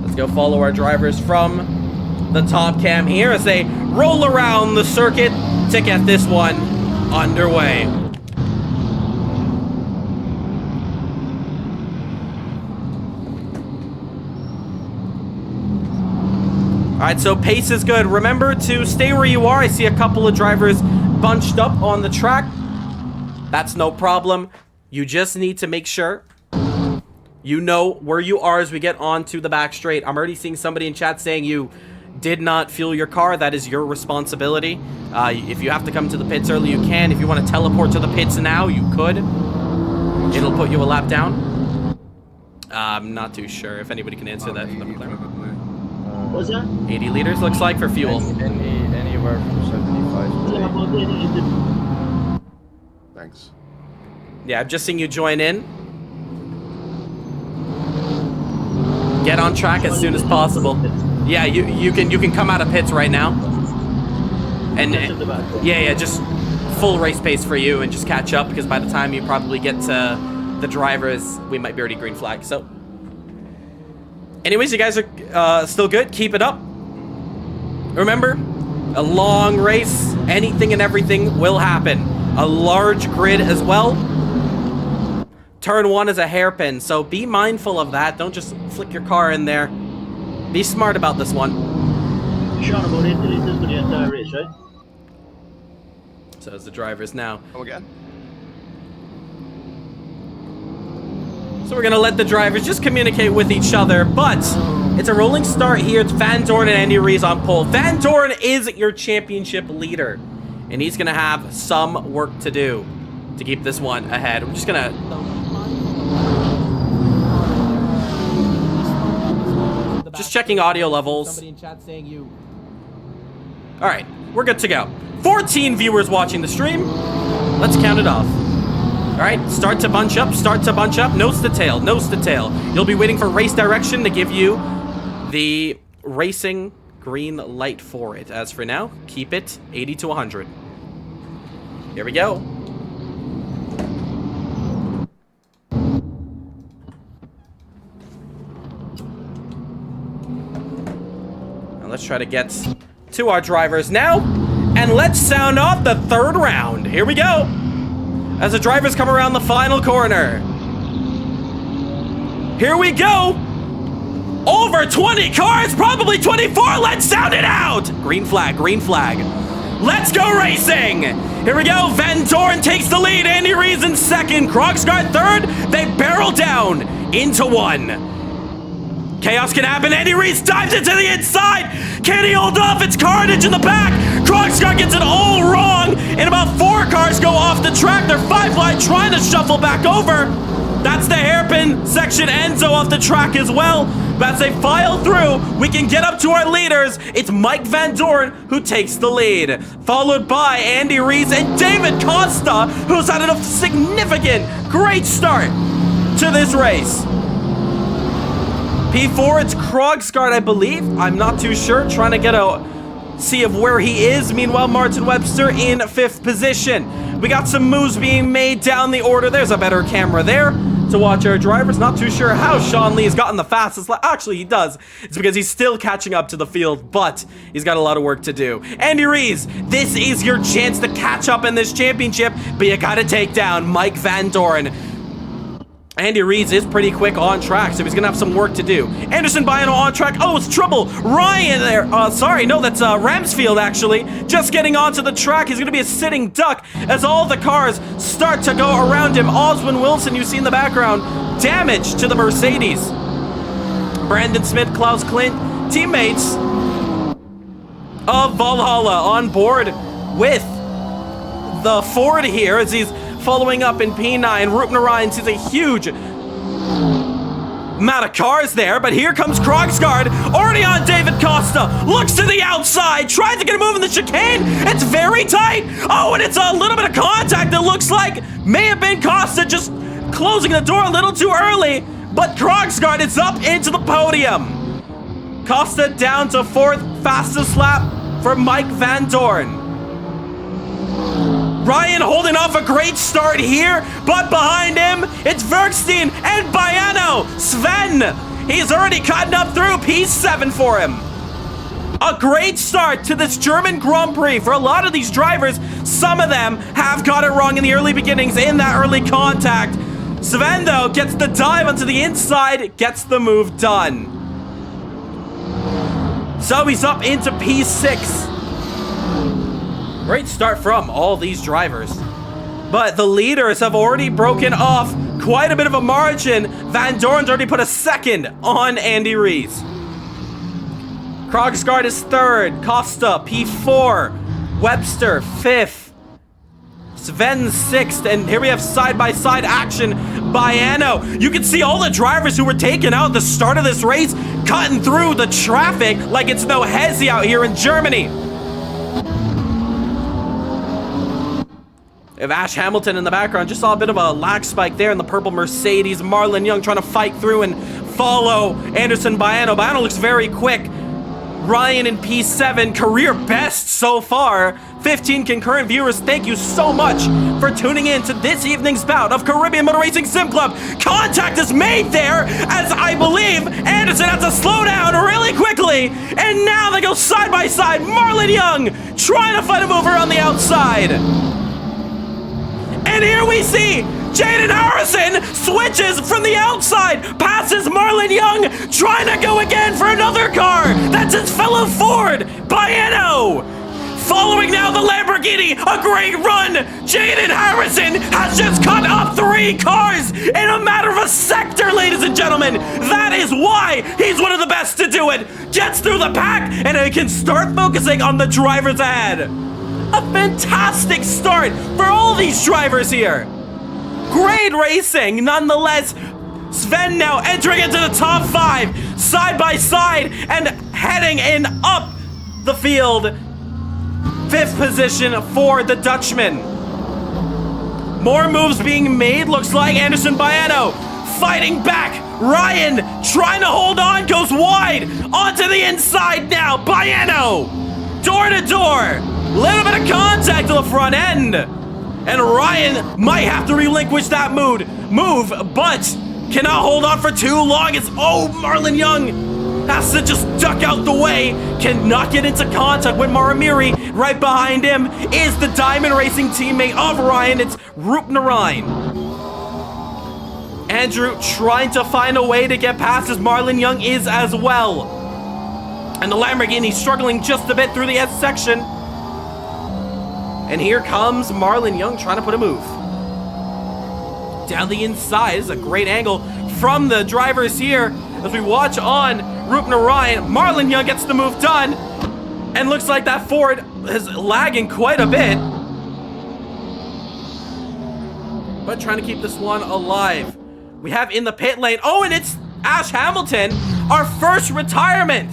Let's go follow our drivers from the top cam here as they roll around the circuit to get this one underway. Alright, so pace is good. Remember to stay where you are. I see a couple of drivers bunched up on the track. That's no problem. You just need to make sure you know where you are as we get onto the back straight. I'm already seeing somebody in chat saying you did not fuel your car. That is your responsibility. If you have to come to the pits early, you can. If you want to teleport to the pits now, you could. It'll put you a lap down. I'm not too sure if anybody can answer that from the McLaren. What's that? 80 liters looks like for fuel. Anywhere from 75 to 80. Thanks. Yeah, I'm just seeing you join in. Get on track as soon as possible. Yeah, you can come out of pits right now. And yeah, just full race pace for you and just catch up, because by the time you probably get to the drivers, we might be already green flag. So anyways, you guys are still good. Keep it up. Remember, a long race, anything and everything will happen. A large grid as well. Turn 1 is a hairpin, so be mindful of that. Don't just flick your car in there. Be smart about this one. Sean, about 80 liters for the entire race, right? So as the drivers now. Come again? So we're gonna let the drivers just communicate with each other, but it's a rolling start here. It's Van Dorn and Andy Rees on pole. Van Dorn is your championship leader, and he's gonna have some work to do to keep this one ahead. We're just gonna... Just checking audio levels. Somebody in chat saying you... Alright, we're good to go. 14 viewers watching the stream. Let's count it off. Alright, start to bunch up, nose to tail, nose to tail. You'll be waiting for race direction to give you the racing green light for it. As for now, keep it 80 to 100. Here we go. Now let's try to get to our drivers now. And let's sound off the third round. Here we go. As the drivers come around the final corner. Here we go. Over 20 cars, probably 24. Let's sound it out. Green flag, green flag. Let's go racing. Here we go. Van Dorn takes the lead. Andy Rees in second. Krogsgaard third. They barrel down into one. Chaos can happen. Andy Rees dives into the inside. Can he hold off? It's carnage in the back. Krogsgaard gets it all wrong. And about 4 cars go off the track. They're 5 wide trying to shuffle back over. That's the hairpin section. Enzo off the track as well. But as they file through, we can get up to our leaders. It's Mike Van Dorn who takes the lead, followed by Andy Rees and David Costa, who's had a significant, great start to this race. P4, it's Krogsgaard, I believe. I'm not too sure. Trying to get a see of where he is. Meanwhile, Martin Webster in 5th position. We got some moves being made down the order. There's a better camera there to watch our drivers. Not too sure how Sean Lee has gotten the fastest lap. Actually, he does. It's because he's still catching up to the field, but he's got a lot of work to do. Andy Rees, this is your chance to catch up in this championship, but you gotta take down Mike Van Dorn. Andy Rees is pretty quick on track, so he's gonna have some work to do. Anderson Biano on track. Oh, it's trouble. Ryan there. Sorry, no, that's Ramsfield actually. Just getting onto the track. He's gonna be a sitting duck as all the cars start to go around him. Oswin Wilson, you see in the background, damage to the Mercedes. Brandon Smith, Klaus Klint, teammates of Valhalla on board with the Ford here as he's following up in P9. Rupner Ryan sees a huge amount of cars there, but here comes Krogsgaard, already on David Costa, looks to the outside, tries to get a move in the chicane. It's very tight. Oh, and it's a little bit of contact. It looks like may have been Costa just closing the door a little too early, but Krogsgaard is up into the podium. Costa down to 4th, fastest lap for Mike Van Dorn. Ryan holding off a great start here, but behind him, it's Verkstein and Baiano. Sven, he's already cutting up through. P7 for him. A great start to this German Grand Prix for a lot of these drivers. Some of them have got it wrong in the early beginnings, in that early contact. Sven, though, gets the dive onto the inside, gets the move done. So he's up into P6. Great start from all these drivers. But the leaders have already broken off quite a bit of a margin. Van Dorn's already put a 2nd on Andy Rees. Krogsgaard is 3rd. Costa, P4. Webster, 5th. Sven, 6th. And here we have side-by-side action. Baiano. You can see all the drivers who were taken out at the start of this race cutting through the traffic like it's no hezzy out here in Germany. We have Ash Hamilton in the background. Just saw a bit of a lag spike there in the purple Mercedes. Marlon Young trying to fight through and follow Anderson Baiano. Baiano looks very quick. Ryan in P7, career best so far. 15 concurrent viewers, thank you so much for tuning in to this evening's bout of Caribbean Motor Racing Sim Club. Contact is made there, as I believe Anderson has to slow down really quickly. And now they go side by side. Marlon Young trying to fight him over on the outside. And here we see Jaden Harrison switches from the outside, passes Marlon Young, trying to go again for another car. That's his fellow Ford, Baiano. Following now the Lamborghini, a great run. Jaden Harrison has just cut up 3 cars in a matter of a sector, ladies and gentlemen. That is why he's one of the best to do it. Gets through the pack, and he can start focusing on the drivers ahead. A fantastic start for all these drivers here. Great racing, nonetheless. Sven now entering into the top 5, side by side, and heading in up the field. 5th position for the Dutchman. More moves being made, looks like. Anderson Baiano fighting back. Ryan trying to hold on, goes wide. Onto the inside now. Baiano, door to door. Little bit of contact to the front end. And Ryan might have to relinquish that move, but cannot hold on for too long. It's, oh, Marlon Young has to just duck out the way. Cannot get into contact with Maramiri. Right behind him is the Diamond Racing teammate of Ryan. It's Rupner Ryan. Andrew trying to find a way to get past as Marlon Young is as well. And the Lamborghini struggling just a bit through the S section. And here comes Marlon Young trying to put a move. Down the inside is a great angle from the drivers here. As we watch on Rupner Ryan, Marlon Young gets the move done. And looks like that Ford is lagging quite a bit. But trying to keep this one alive. We have in the pit lane. Oh, and it's Ash Hamilton our first retirement.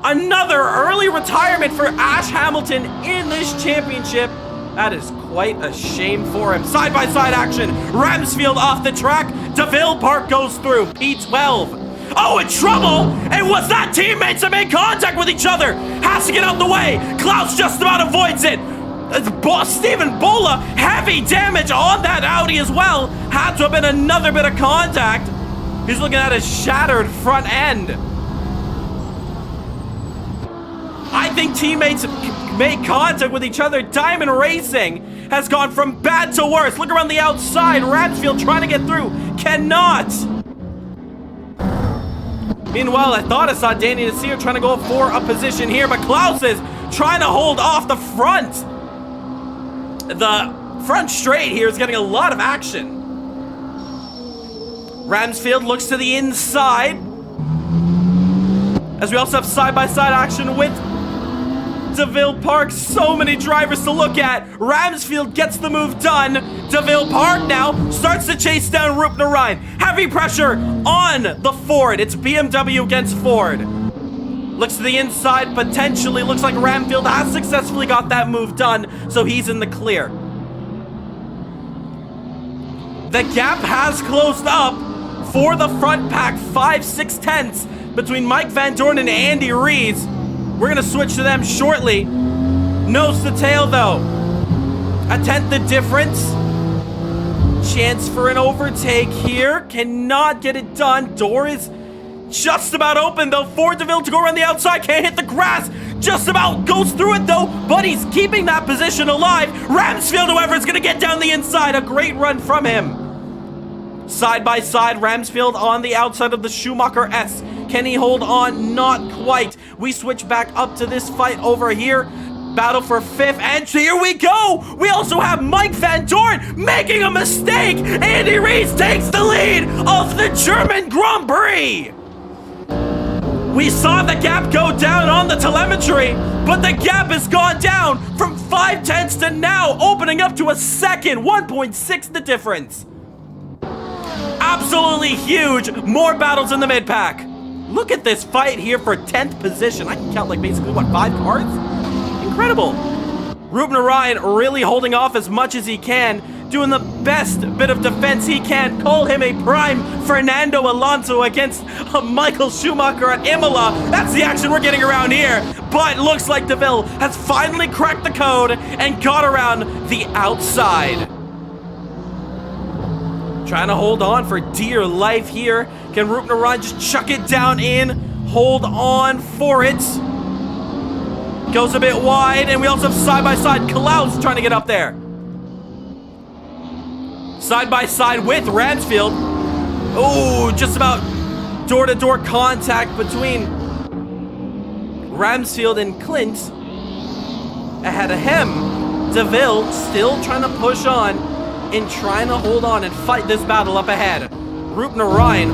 Another early retirement for Ash Hamilton in this championship. That is quite a shame for him. Side-by-side action. Ramsfield off the track. DeVille Park goes through. P12. Oh, in trouble! It was that teammates that made contact with each other. Has to get out the way. Klaus just about avoids it. Stephen Bola, heavy damage on that Audi as well. Had to have been another bit of contact. He's looking at a shattered front end. I think teammates made contact with each other. Diamond Racing has gone from bad to worse. Look around the outside. Ramsfield trying to get through. Cannot. Meanwhile, I thought I saw Danny Nasir trying to go for a position here, but Klaus is trying to hold off the front. The front straight here is getting a lot of action. Ramsfield looks to the inside. As we also have side-by-side action with DeVille Park. So many drivers to look at. Ramsfield gets the move done. DeVille Park now starts to chase down Rupner Ryan. Heavy pressure on the Ford. It's BMW against Ford. Looks to the inside, potentially. Looks like Ramfield has successfully got that move done, so he's in the clear. The gap has closed up for the front pack. 5/6 tenths between Mike Van Dorn and Andy Rees. We're gonna switch to them shortly. Nose to tail though. A tenth the difference. Chance for an overtake here. Cannot get it done. Door is just about open though. For DeVille to go around the outside. Can't hit the grass. Just about goes through it though. But he's keeping that position alive. Ramsfield, however, is gonna get down the inside. A great run from him. Side by side, Ramsfield on the outside of the Schumacher S. Can he hold on? Not quite. We switch back up to this fight over here. Battle for fifth, and here we go! We also have Mike Van Dorn making a mistake! Andy Rees takes the lead of the German Grand Prix! We saw the gap go down on the telemetry, but the gap has gone down from 5 tenths to now opening up to a second. 1.6 the difference. Absolutely huge. More battles in the mid-pack. Look at this fight here for 10th position. I can count like basically, what, 5 cars? Incredible. Rupner Ryan really holding off as much as he can, doing the best bit of defense he can. Call him a prime Fernando Alonso against Michael Schumacher at Imola. That's the action we're getting around here. But looks like DeVille has finally cracked the code and got around the outside. Trying to hold on for dear life here. Can Rupner Ryan just chuck it down in? Hold on for it. Goes a bit wide, and we also have side-by-side Klaus trying to get up there. Side-by-side with Ramsfield. Oh, just about door-to-door contact between Ramsfield and Clint. Ahead of him, DeVille still trying to push on and trying to hold on and fight this battle up ahead. Rupner Ryan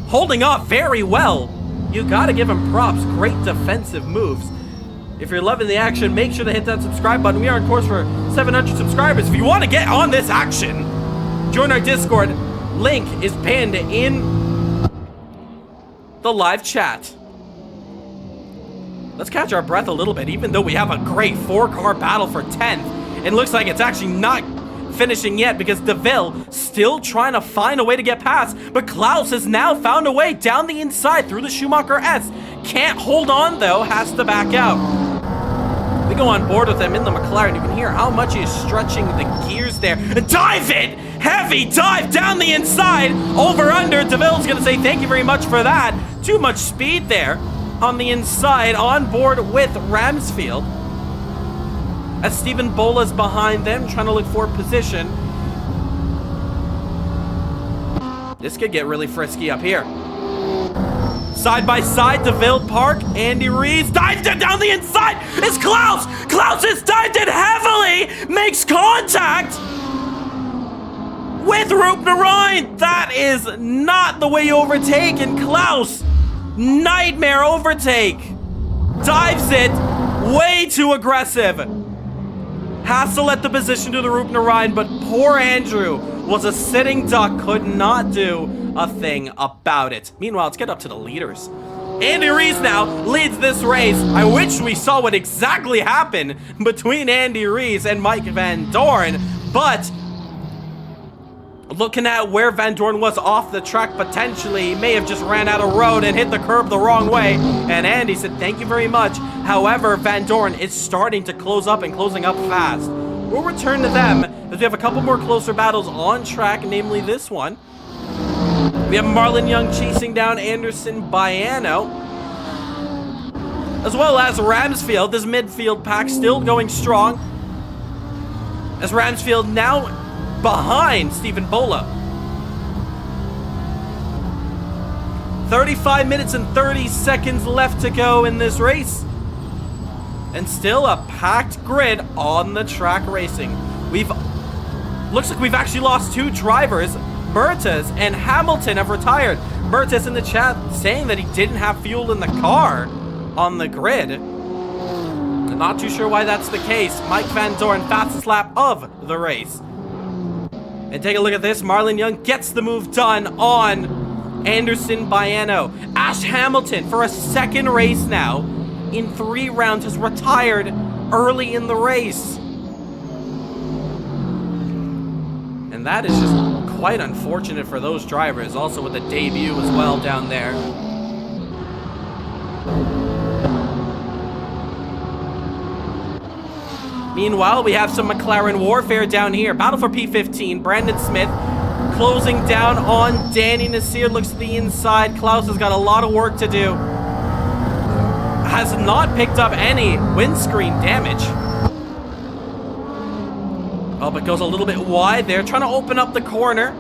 holding off very well. You gotta give him props. Great defensive moves. If you're loving the action, make sure to hit that subscribe button. We are on course for 700 subscribers. If you want to get on this action, join our Discord. Link is pinned in the live chat. Let's catch our breath a little bit, even though we have a great 4-car battle for 10th. It looks like it's actually not finishing yet because DeVille still trying to find a way to get past, but Klaus has now found a way down the inside through the Schumacher S. Can't hold on though, has to back out. We go on board with him in the McLaren. You can hear how much he is stretching the gears there. Dive it! Heavy dive down the inside. Over under. DeVille's going to say thank you very much for that. Too much speed there on the inside. On board with Ramsfield. As Stephen Bola's behind them, trying to look for position. This could get really frisky up here. Side by side, DeVille Park, Andy Rees dives it down the inside. It's Klaus. Klaus has dived it heavily. Makes contact with Rupner Ryan. That is not the way you overtake. And Klaus, nightmare overtake. Dives it way too aggressive. Has to let the position to the Rupner Ryan, but poor Andrew was a sitting duck, could not do a thing about it. Meanwhile, let's get up to the leaders. Andy Rees now leads this race. I wish we saw what exactly happened between Andy Rees and Mike Van Dorn, but looking at where Van Dorn was off the track, potentially, he may have just ran out of road and hit the curb the wrong way. And Andy said, thank you very much. However, Van Dorn is starting to close up and closing up fast. We'll return to them as we have a couple more closer battles on track, namely this one. We have Marlon Young chasing down Anderson Baiano, as well as Ramsfield. This midfield pack still going strong, as Ramsfield now behind Stephen Bola. 35 minutes and 30 seconds left to go in this race. And still a packed grid on the track racing. Looks like we've actually lost 2 drivers. Mertes and Hamilton have retired. Mertes in the chat saying that he didn't have fuel in the car on the grid. I'm not too sure why that's the case. Mike Van Dorn, fastest lap of the race. And take a look at this. Marlon Young gets the move done on Anderson Baiano. Ash Hamilton, for a second race now, in 3 rounds, has retired early in the race. And that is just quite unfortunate for those drivers. Also with the debut as well down there. Meanwhile, we have some McLaren warfare down here. Battle for P15. Brandon Smith closing down on Danny Nasir. Looks to the inside. Klaus has got a lot of work to do. Has not picked up any windscreen damage. Oh, but goes a little bit wide there. Trying to open up the corner.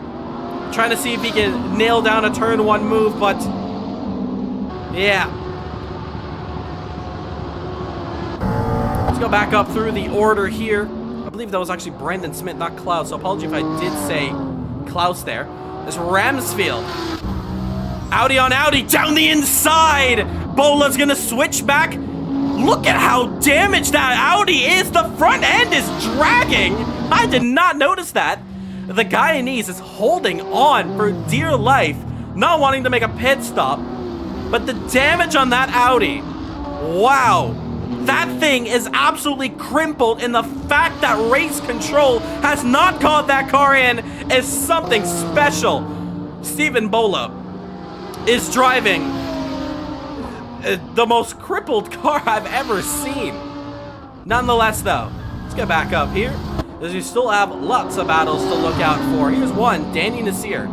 Trying to see if he can nail down a turn 1 move, but yeah. Let's go back up through the order here. I believe that was actually Brandon Smith, not Klaus. So apology if I did say Klaus there. This Ramsfield. Audi on Audi down the inside. Bola's gonna switch back. Look at how damaged that Audi is. The front end is dragging. I did not notice that. The Guyanese is holding on for dear life, not wanting to make a pit stop. But the damage on that Audi, wow. That thing is absolutely crumpled, and the fact that race control has not caught that car in is something special. Stephen Bola is driving the most crippled car I've ever seen. Nonetheless, though, let's get back up here, as we still have lots of battles to look out for. Here's one, Danny Nasir,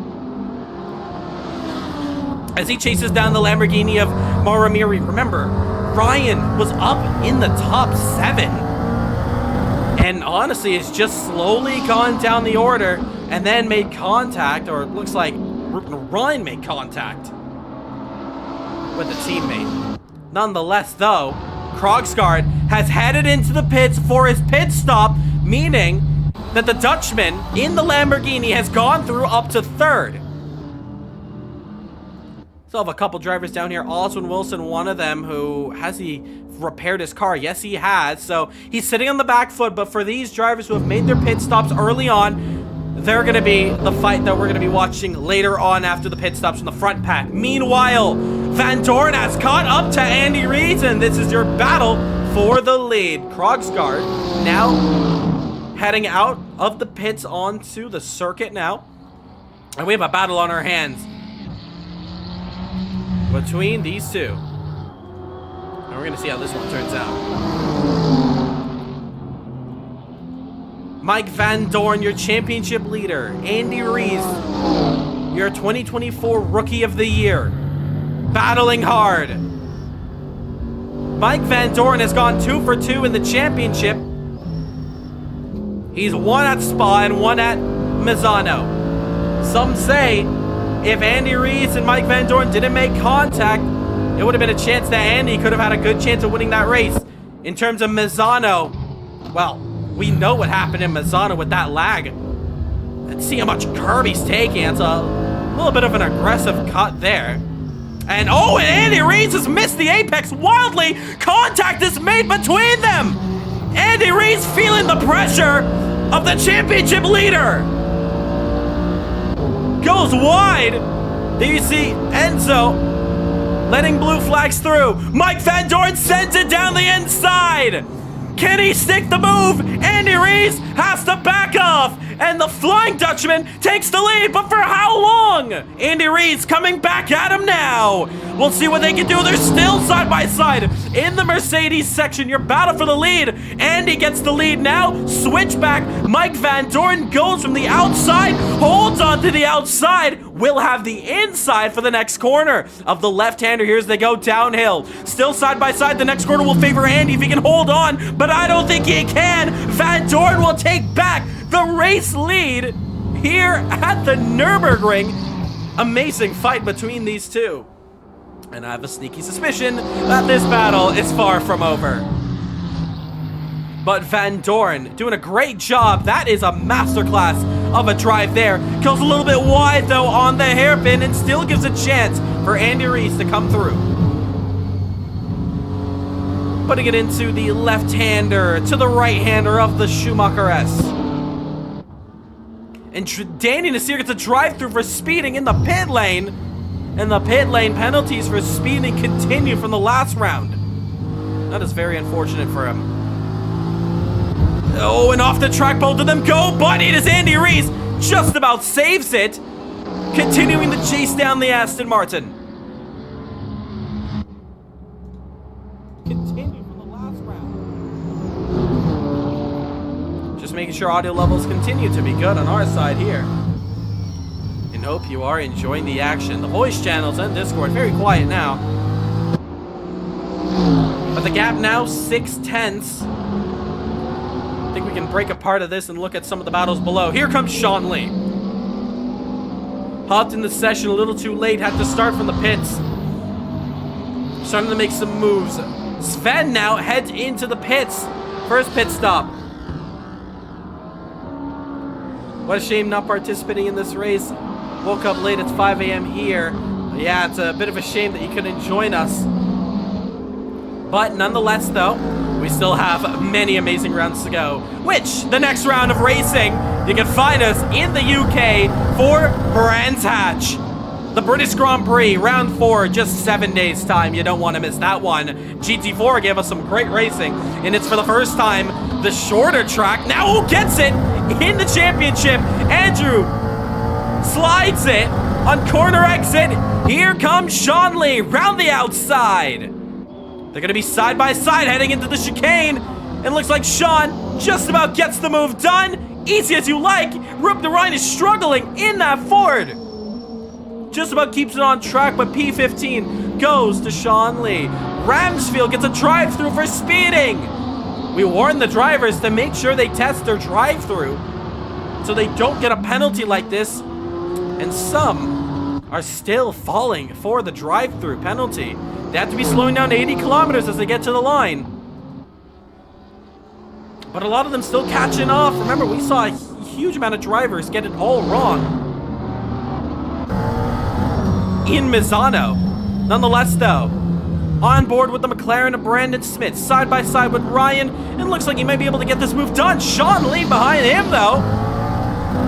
as he chases down the Lamborghini of Maramiri. Remember, Ryan was up in the top 7, and honestly, it's just slowly gone down the order, and then made contact, or it looks like Ryan made contact with a teammate. Nonetheless, though, Krogsgaard has headed into the pits for his pit stop, meaning that the Dutchman in the Lamborghini has gone through up to 3rd. Still have a couple drivers down here. Oswin Wilson, one of them, who has he repaired his car? Yes, he has. So he's sitting on the back foot, but for these drivers who have made their pit stops early on, they're going to be the fight that we're going to be watching later on after the pit stops from the front pack. Meanwhile, Van Dorn has caught up to Andy Reid, and this is your battle for the lead. Krogsgaard now heading out of the pits onto the circuit now. And we have a battle on our hands between these two. And we're going to see how this one turns out. Mike Van Dorn, your championship leader. Andy Reid, your 2024 Rookie of the Year. Battling hard. Mike Van Dorn has gone 2 for 2 in the championship. He's 1 at Spa and 1 at Misano. Some say if Andy Reid and Mike Van Dorn didn't make contact, it would have been a chance that Andy could have had a good chance of winning that race. In terms of Misano, well, we know what happened in Misano with that lag. Let's see how much curb he's taking. It's a little bit of an aggressive cut there. And oh, and Andy Reid has missed the apex wildly. Contact is made between them. Andy Reid's feeling the pressure of the championship leader. Goes wide. There you see Enzo letting blue flags through. Mike Van Doren sends it down the inside. Can he stick the move? Andy Rees has to back off. And the Flying Dutchman takes the lead, but for how long? Andy Rees coming back at him now. We'll see what they can do. They're still side by side in the Mercedes section. Your battle for the lead. Andy gets the lead now. Switchback. Mike Van Doren goes from the outside, holds on to the outside. Will have the inside for the next corner of the left-hander here as they go downhill. Still side by side. The next corner will favor Andy if he can hold on, but I don't think he can. Van Doren will take back the race lead here at the Nürburgring. Amazing fight between these two. And I have a sneaky suspicion that this battle is far from over. But Van Doren doing a great job. That is a masterclass of a drive there. Goes a little bit wide though on the hairpin and still gives a chance for Andy Rees to come through. Putting it into the left-hander to the right-hander of the CMRSC. And Danny Nasir gets a drive-through for speeding in the pit lane. And the pit lane penalties for speeding continue from the last round. That is very unfortunate for him. Oh, and off the track, both of them go, but it is Andy Rees. Just about saves it. Continuing the chase down the Aston Martin. Continue from the last round. Just making sure audio levels continue to be good on our side here. And hope you are enjoying the action. The voice channels and Discord, very quiet now. But the gap now 6/10. I think we can break apart of this and look at some of the battles below. Here comes Sean Lee. Hopped in the session a little too late, had to start from the pits. Starting to make some moves. Sven now heads into the pits. First pit stop. What a shame not participating in this race. Woke up late, it's 5 a.m. here. Yeah, it's a bit of a shame that you couldn't join us. But nonetheless, though, we still have many amazing rounds to go. Which, the next round of racing, you can find us in the UK for Brands Hatch. The British Grand Prix, round 4, just 7 days time. You don't want to miss that one. GT4 gave us some great racing, and it's for the first time the shorter track. Now who gets it in the championship? Andrew slides it on corner exit. Here comes Sean Lee round the outside. They're going to be side by side heading into the chicane. And looks like Sean just about gets the move done. Easy as you like. Roop de Rijn is struggling in that Ford. Just about keeps it on track, but P15 goes to Sean Lee. Ramsfield gets a drive-through for speeding. We warn the drivers to make sure they test their drive-through so they don't get a penalty like this. And some are still falling for the drive-through penalty. They have to be slowing down 80 kilometers as they get to the line. But a lot of them still catching off. Remember, we saw a huge amount of drivers get it all wrong in Misano. Nonetheless, though, on board with the McLaren of Brandon Smith, side by side with Ryan, and looks like he might be able to get this move done. Sean Lee behind him, though.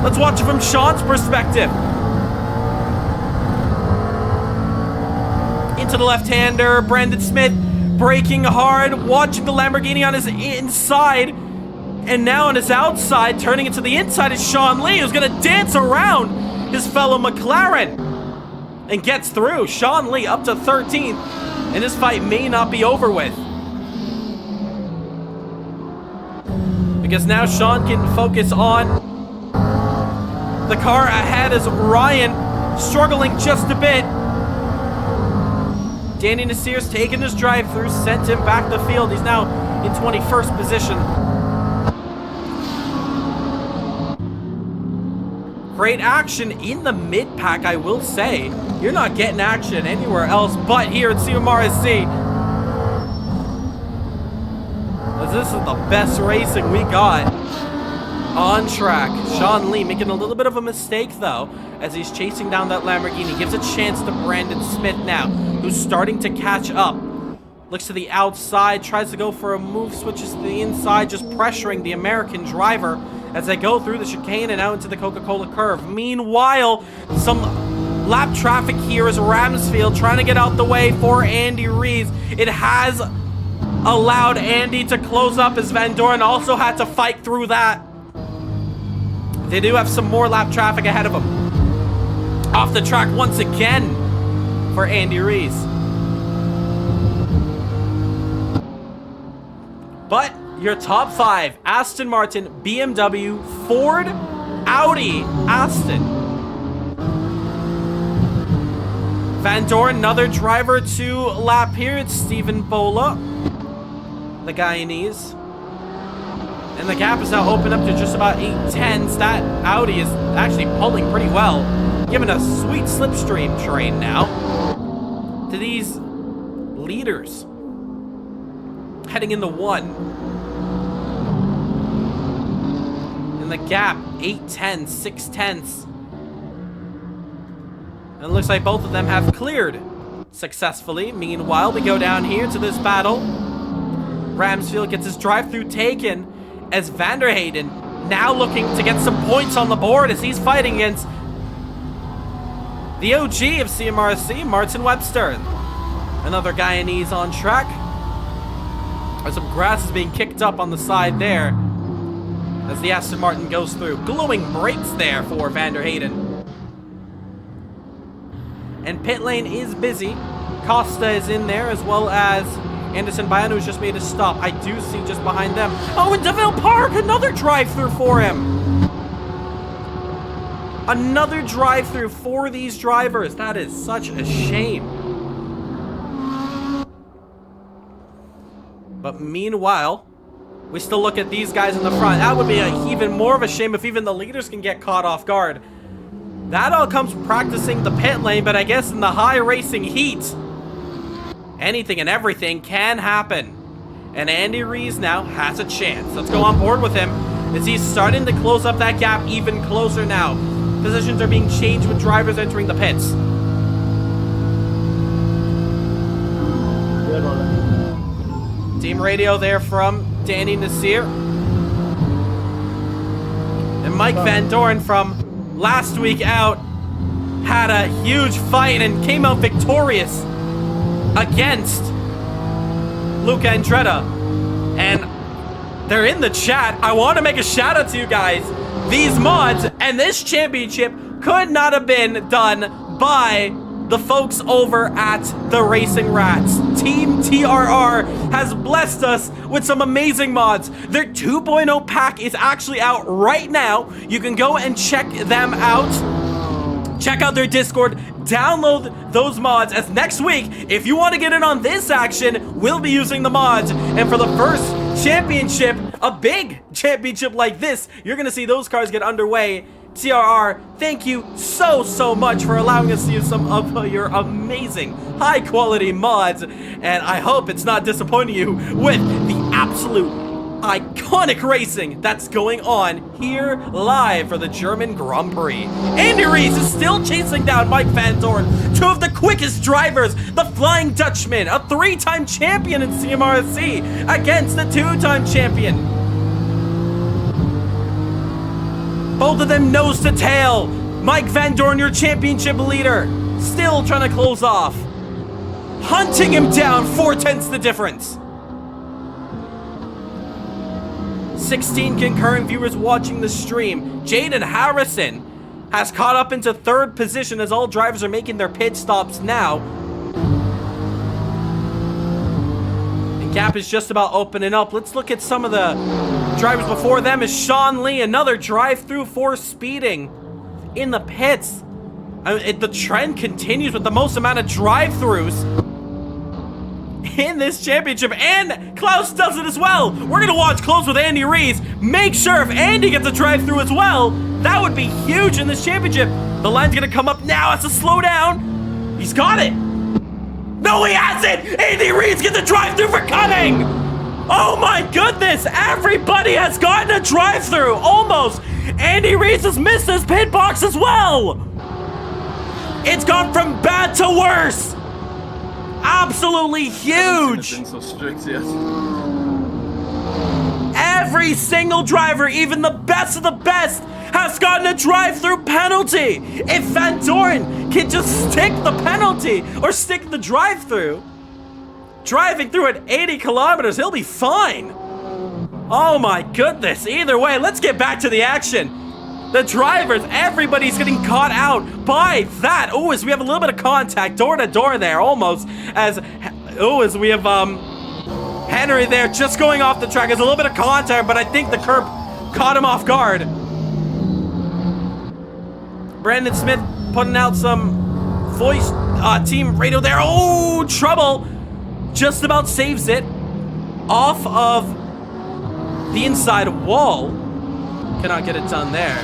Let's watch it from Sean's perspective. Into the left-hander, Brandon Smith braking hard, watching the Lamborghini on his inside, and now on his outside, turning it to the inside is Sean Lee, who's gonna dance around his fellow McLaren and gets through. Sean Lee up to 13th, and this fight may not be over with. Because now Sean can focus on the car ahead as Ryan struggling just a bit. Danny Nasir's taken his drive-through, sent him back the field. He's now in 21st position. Great action in the mid-pack, I will say. You're not getting action anywhere else but here at CMRSC. This is the best racing we got on track. Sean Lee making a little bit of a mistake, though, as he's chasing down that Lamborghini. Gives a chance to Brandon Smith now, who's starting to catch up. Looks to the outside, tries to go for a move, switches to the inside, just pressuring the American driver as they go through the chicane and out into the Coca-Cola curve. Meanwhile, some lap traffic here as Ramsfield trying to get out the way for Andy Rees. It has allowed Andy to close up as Van Doren also had to fight through that. They do have some more lap traffic ahead of them. Off the track once again for Andy Rees. But your top 5, Aston Martin, BMW, Ford, Audi, Aston. Van Doren, another driver to lap here. It's Stephen Bola, the Guyanese. And the gap is now open up to just about 8/10. That Audi is actually pulling pretty well, giving a sweet slipstream train now to these leaders. Heading into 1. And the gap, 8/10, 6/10. And it looks like both of them have cleared successfully. Meanwhile, we go down here to this battle. Ramsfield gets his drive-through taken as Van der Hayden now looking to get some points on the board as he's fighting against the OG of CMRSC, Martin Webster. Another Guyanese on track. There's some grass is being kicked up on the side there as the Aston Martin goes through. Glowing brakes there for Van der Hayden. And pit lane is busy. Costa is in there as well as Anderson Bayano, who's just made a stop. I do see just behind them. Oh, and DeVille Park, another drive-through for him. Another drive-through for these drivers. That is such a shame. But meanwhile, we still look at these guys in the front. That would be even more of a shame if even the leaders can get caught off guard. That all comes from practicing the pit lane, but I guess in the high racing heat, anything and everything can happen. And Andy Rees now has a chance. Let's go on board with him as he's starting to close up that gap even closer now. Positions are being changed with drivers entering the pits. Team radio there from Danny Nasir. And Mike Van Doren from last week out had a huge fight and came out victorious against Luca Andretta. And they're in the chat. I want to make a shout out to you guys. These mods and this championship could not have been done by the folks over at the Racing Rats. Team TRR has blessed us with some amazing mods. Their 2.0 pack is actually out right now. You can go and check them out. Check out their Discord. Download those mods, as next week, if you want to get in on this action, we'll be using the mods. And for the first championship, a big championship like this, you're going to see those cars get underway. TRR, thank you so much for allowing us to use some of your amazing high quality mods, and I hope it's not disappointing you with the absolute iconic racing that's going on here live for the German Grand Prix. Andy Rees is still chasing down Mike Van Doren, two of the quickest drivers, the Flying Dutchman, a 3-time champion in CMRSC against the 2-time champion. Both of them nose to tail. Mike Van Doren, your championship leader, still trying to close off. Hunting him down, 4/10 the difference. 16 concurrent viewers watching the stream. Jaden Harrison has caught up into 3rd position as all drivers are making their pit stops now. And gap is just about opening up. Let's look at some of the drivers before them. Is Sean Lee, another drive-through for speeding in the pits. The trend continues with the most amount of drive-throughs in this championship, and Klaus does it as well. We're gonna watch close with Andy Rees. Make sure if Andy gets a drive-through as well, that would be huge in this championship. The line's gonna come up now. Has to slow down. He's got it. No, he hasn't. Andy Rees gets a drive-through for cutting. Oh my goodness, everybody has gotten a drive-through, almost. Andy Rees has missed his pit box as well. It's gone from bad to worse. Absolutely huge. Been so strict, yes. Every single driver, even the best of the best, has gotten a drive-through penalty. If Van Dorn can just stick the penalty or stick the drive-through, driving through at 80 kilometers, he'll be fine. Oh my goodness. Either way, let's get back to the action. The drivers, everybody's getting caught out by that. Oh, as we have a little bit of contact door to door there, almost. As we have Henry there just going off the track. There's a little bit of contact, but I think the curb caught him off guard. Brandon Smith putting out some voice team radio there. Oh, trouble. Just about saves it off of the inside wall. Cannot get it done there.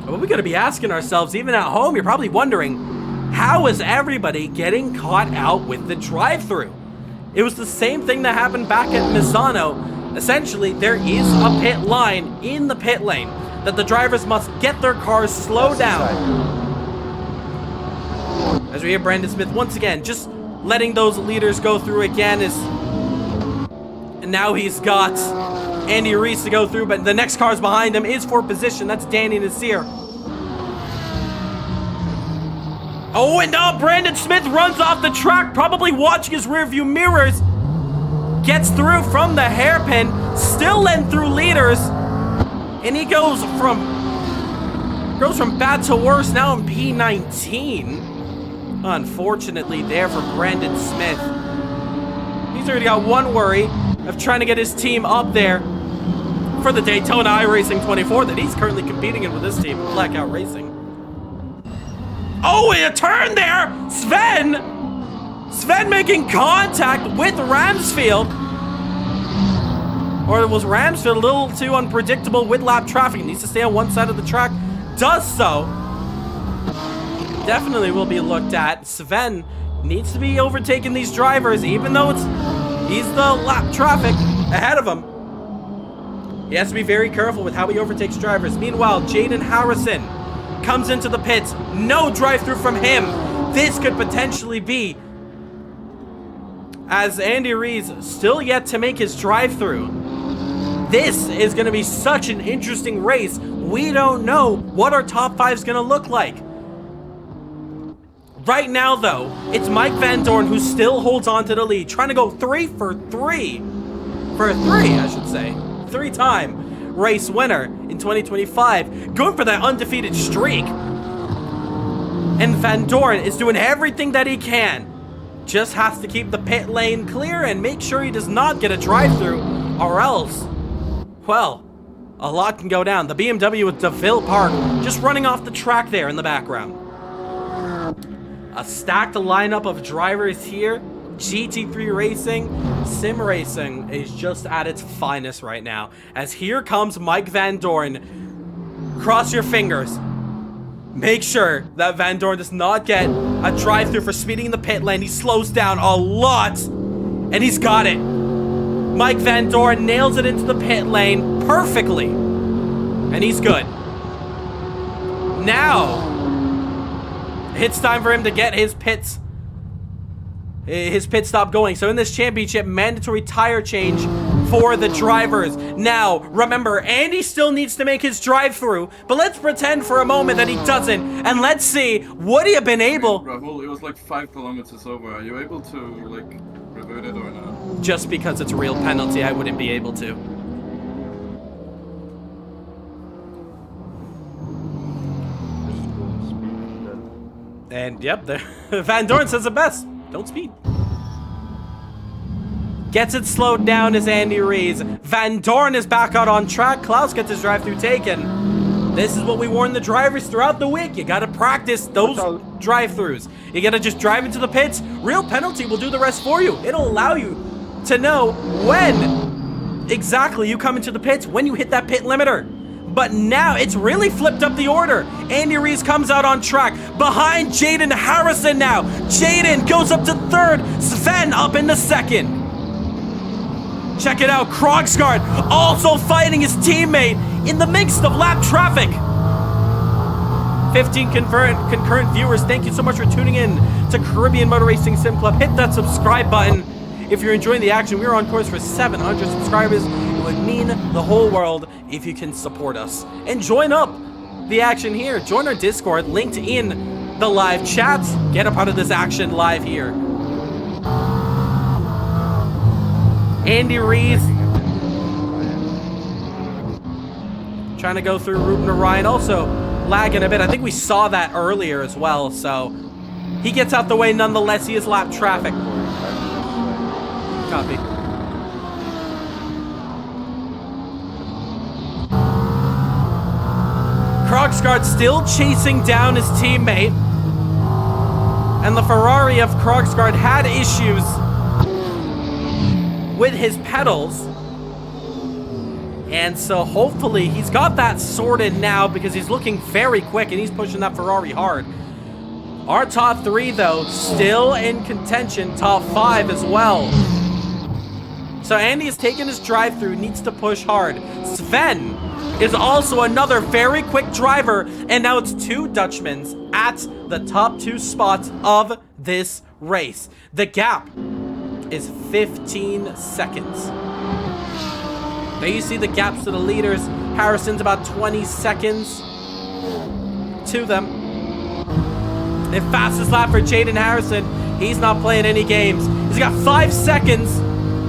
What we gotta be asking ourselves, even at home, you're probably wondering, how is everybody getting caught out with the drive-through? It was the same thing that happened back at Misano. Essentially, there is a pit line in the pit lane that the drivers must get their cars slowed down. As we hear Brandon Smith once again, just letting those leaders go through again and now he's got Andy Reese to go through, but the next car's behind him is for position. That's Danny Nasir. Oh, and now Brandon Smith runs off the track, probably watching his rearview mirrors. Gets through from the hairpin, still letting through leaders, and he goes from bad to worse, now in P19. Unfortunately there for Brandon Smith. He's already got one worry of trying to get his team up there for the Daytona iRacing 24 that he's currently competing in with his team, Blackout Racing. Oh, a turn there! Sven making contact with Ramsfield. Or was Ramsfield a little too unpredictable with lap traffic? He needs to stay on one side of the track. Does so. Definitely will be looked at. Sven needs to be overtaking these drivers, even though he's the lap traffic ahead of him. He has to be very careful with how he overtakes drivers. Meanwhile, Jaden Harrison comes into the pits. No drive-through from him. This could potentially be, as Andy Rees still yet to make his drive-through. This is going to be such an interesting race. We don't know what our top 5 is going to look like. Right now, though, it's Mike Van Dorn who still holds on to the lead, trying to go 3 for 3. For a 3, I should say. 3-time race winner in 2025. Going for that undefeated streak. And Van Dorn is doing everything that he can. Just has to keep the pit lane clear and make sure he does not get a drive-through, or else, well, a lot can go down. The BMW with DeVille Park just running off the track there in the background. A stacked lineup of drivers here. GT3 Racing, Sim Racing is just at its finest right now. As here comes Mike Van Dorn. Cross your fingers. Make sure that Van Dorn does not get a drive-through for speeding in the pit lane. He slows down a lot, and he's got it. Mike Van Dorn nails it into the pit lane perfectly, and he's good. Now, it's time for him to get his pit stop going. So in this championship, mandatory tire change for the drivers. Now, remember, Andy still needs to make his drive-through, but let's pretend for a moment that he doesn't, and let's see, would he have been able... Rahul, it was like 5 kilometers over. Are you able to, like, revert it or not? Just because it's a real penalty, I wouldn't be able to. And, yep, Van Dorn says it best. Don't speed. Gets it slowed down as Andy Rees. Van Dorn is back out on track. Klaus gets his drive-through taken. This is what we warn the drivers throughout the week. You gotta practice those drive-throughs. You gotta just drive into the pits. Real penalty will do the rest for you. It'll allow you to know when exactly you come into the pits, when you hit that pit limiter. But now it's really flipped up the order. Andy Rees comes out on track behind Jaden Harrison now. Jaden goes up to 3rd. Sven up in the 2nd. Check it out. Krogsgaard also fighting his teammate in the midst of lap traffic. 15 concurrent viewers. Thank you so much for tuning in to Caribbean Motor Racing Sim Club. Hit that subscribe button if you're enjoying the action. We're on course for 700 subscribers. would mean the whole world if you can support us and join up the action here. Join our Discord, linked in the live chat. Get a part of this action live here. Andy Rees trying to go through Ruben Ryan, also lagging a bit. I think we saw that earlier as well, so he gets out the way nonetheless. He is lap traffic. Copy. Krogsgaard still chasing down his teammate, and the Ferrari of Krogsgaard had issues with his pedals, and so hopefully he's got that sorted now, because he's looking very quick and he's pushing that Ferrari hard. Our top 3 though still in contention, top 5 as well. So Andy has taken his drive-through, needs to push hard. Sven is also another very quick driver, and now it's 2 Dutchmans at the top 2 spots of this race. The gap is 15 seconds. There you see the gaps to the leaders. Harrison's about 20 seconds to them. The fastest lap for Jaden Harrison. He's not playing any games. He's got 5 seconds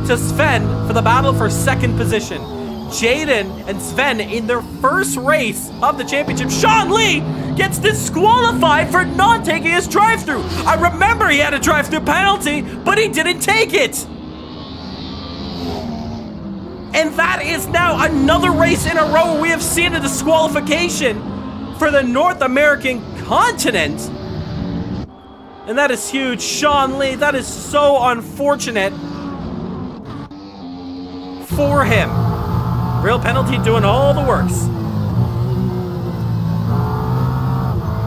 to Sven for the battle for 2nd position. Jaden and Sven in their first race of the championship. Sean Lee gets disqualified for not taking his drive-through. I remember he had a drive-through penalty, but he didn't take it. And that is now another race in a row where we have seen a disqualification for the North American continent. And that is huge. Sean Lee, that is so unfortunate for him. Real penalty doing all the works.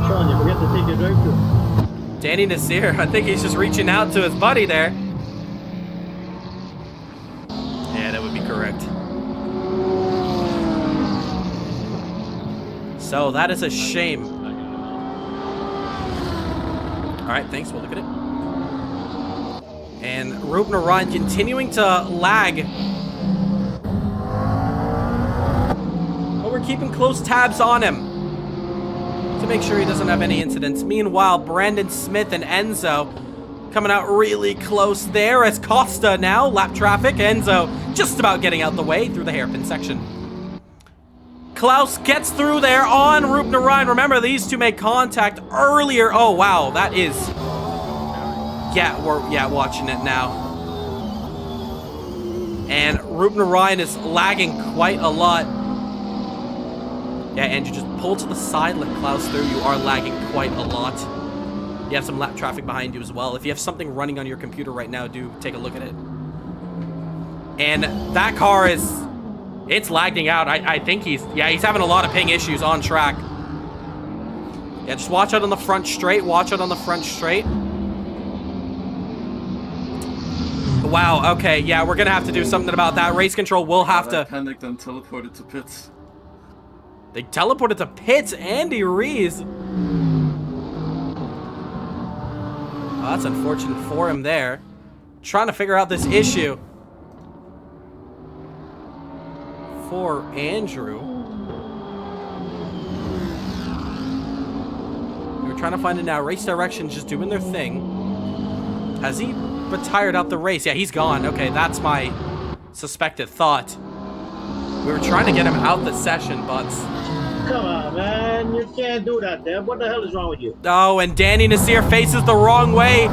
Sean, you forget to take your drive-through. Danny Nasir, I think he's just reaching out to his buddy there. Yeah, that would be correct. So that is a shame. All right, thanks. We'll look at it. And Ruben Ryan continuing to lag. But we're keeping close tabs on him to make sure he doesn't have any incidents. Meanwhile, Brandon Smith and Enzo coming out really close there as Costa now lap traffic. Enzo just about getting out the way through the hairpin section. Klaus gets through there on Ruben Ryan. Remember, these two made contact earlier. Oh, wow, that is... Yeah, we're watching it now. And Ruben Ryan is lagging quite a lot. Yeah, Andrew, just pull to the side, let Klaus through. You are lagging quite a lot. You have some lap traffic behind you as well. If you have something running on your computer right now, do take a look at it. And that car is... It's lagging out. I think he's having a lot of ping issues on track. Yeah, just watch out on the front straight. Watch out on the front straight. Wow, okay, yeah, we're gonna have to do something about that. Race control will have to... Panicked and teleported to pits. They teleported to pits. Andy Rees. Oh, that's unfortunate for him there. Trying to figure out this issue for Andrew. We were trying to find it now. Race Direction just doing their thing. Has he retired out the race? Yeah, he's gone. Okay, that's my suspected thought. We were trying to get him out the session, but... Come on, man. You can't do that, Deb. What the hell is wrong with you? Oh, and Danny Nasir faces the wrong way.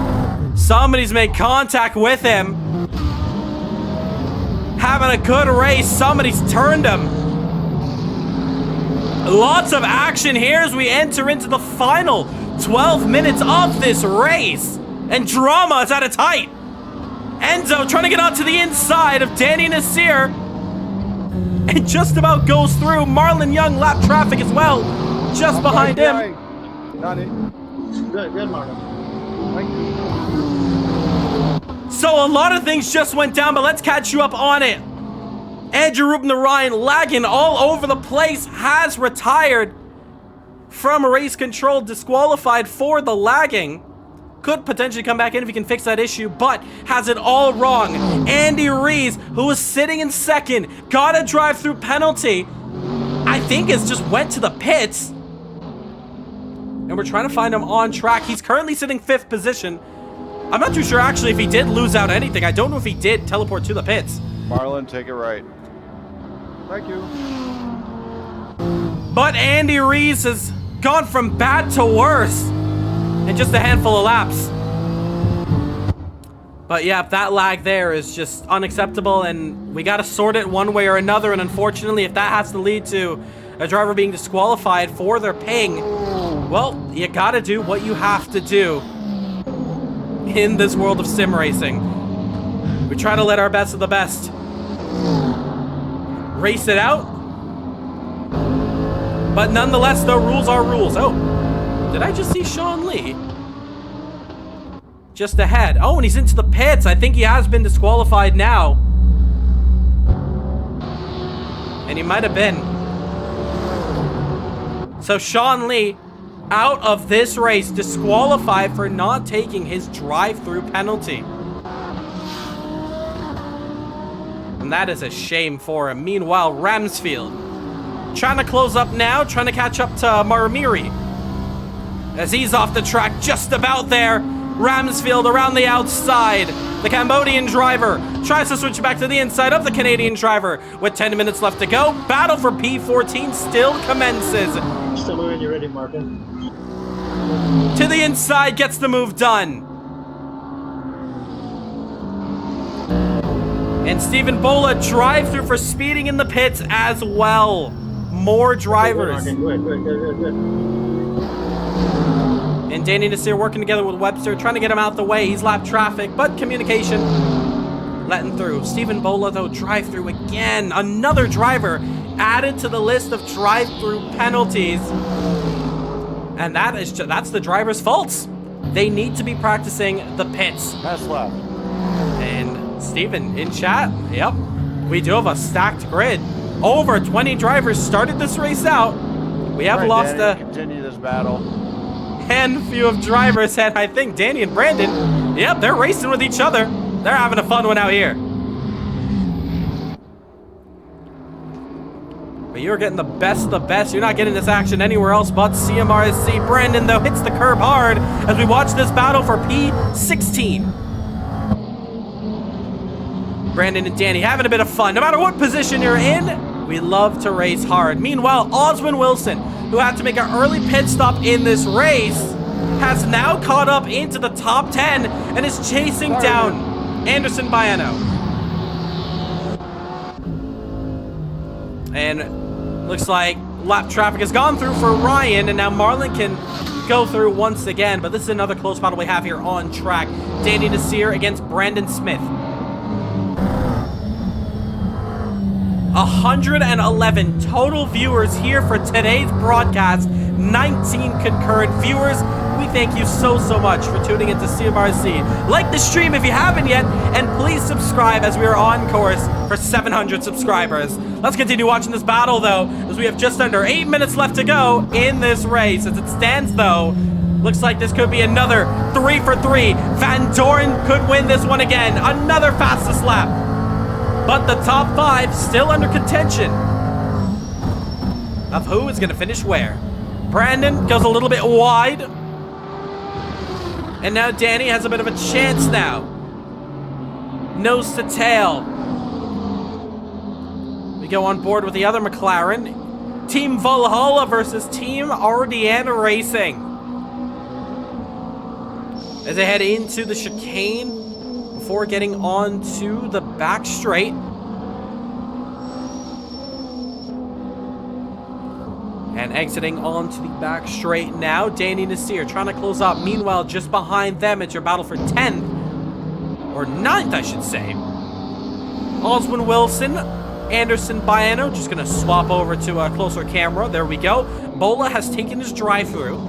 Somebody's made contact with him. Having a good race. Somebody's turned him. Lots of action here as we enter into the final 12 minutes of this race. And drama is at its height. Enzo trying to get onto the inside of Danny Nasir. And just about goes through. Marlon Young lap traffic as well. Just behind him. Got it. Good, Marlon. Thank you. So a lot of things just went down, but let's catch you up on it. Andrew Ruben Ryan lagging all over the place. Has retired from race control. Disqualified for the lagging. could potentially come back in if he can fix that issue, but has it all wrong. Andy Rees, who was sitting in second, got a drive-through penalty. I think it's just went to the pits. And we're trying to find him on track. He's currently sitting 5th position. I'm not too sure actually if he did lose out anything. I don't know if he did teleport to the pits. Marlon, take it right. Thank you. But Andy Rees has gone from bad to worse in just a handful of laps. But yeah, that lag there is just unacceptable, and we got to sort it one way or another. And unfortunately, if that has to lead to a driver being disqualified for their ping, well, you got to do what you have to do in this world of sim racing. We try to let our best of the best race it out. But nonetheless, the rules are rules. Oh, did I just see Sean Lee? Just ahead. Oh, and he's into the pits. I think he has been disqualified now. And he might have been. So Sean Lee, out of this race, disqualified for not taking his drive-through penalty. And that is a shame for him. Meanwhile, Ramsfield trying to close up now, trying to catch up to Maramiri. As he's off the track, just about there. Ramsfield around the outside. The Cambodian driver tries to switch back to the inside of the Canadian driver. With 10 minutes left to go, battle for P14 still commences. Tell me when you're ready, Martin. To the inside, gets the move done. And Stephen Bola drive through for speeding in the pits as well. More drivers. Good. And Danny Nasir working together with Webster, trying to get him out the way. He's lapped traffic, but communication letting through. Stephen Bola, though, drive through again. Another driver added to the list of drive-through penalties. And that's the driver's faults. They need to be practicing the pits. Pass left. And Stephen, in chat, yep, we do have a stacked grid. Over 20 drivers started this race out. We have lost Danny, continue this battle. Handful of drivers, and I think Danny and Brandon, yep, they're racing with each other. They're having a fun one out here. But you're getting the best of the best. You're not getting this action anywhere else but CMRSC. Brandon, though, hits the curb hard as we watch this battle for P16. Brandon and Danny having a bit of fun. No matter what position you're in, we love to race hard. Meanwhile, Oswin Wilson, who had to make an early pit stop in this race, has now caught up into the top 10 and is chasing down Anderson Baiano. And looks like lap traffic has gone through for Ryan, and now Marlon can go through once again. But this is another close battle we have here on track. Danny Nasir against Brandon Smith. 111 total viewers here for today's broadcast. 19 concurrent viewers. We thank you so much for tuning into CMRSC. Like the stream if you haven't yet, and please subscribe as we are on course for 700 subscribers. Let's continue watching this battle, though, as we have just under 8 minutes left to go in this race. As it stands, though, looks like this could be another 3 for 3. Van Doren could win this one again. Another fastest lap. But the top 5 still under contention of who is going to finish where. Brandon goes a little bit wide. And now Danny has a bit of a chance now. Nose to tail. We go on board with the other McLaren. Team Valhalla versus Team Ardiana Racing. As they head into the chicane before getting on to the back straight. And exiting onto the back straight now, Danny Nasir trying to close up. Meanwhile, just behind them, it's your battle for 10th. Or 9th, I should say. Oswin Wilson, Anderson Baiano, just going to swap over to a closer camera. There we go. Bola has taken his drive-through.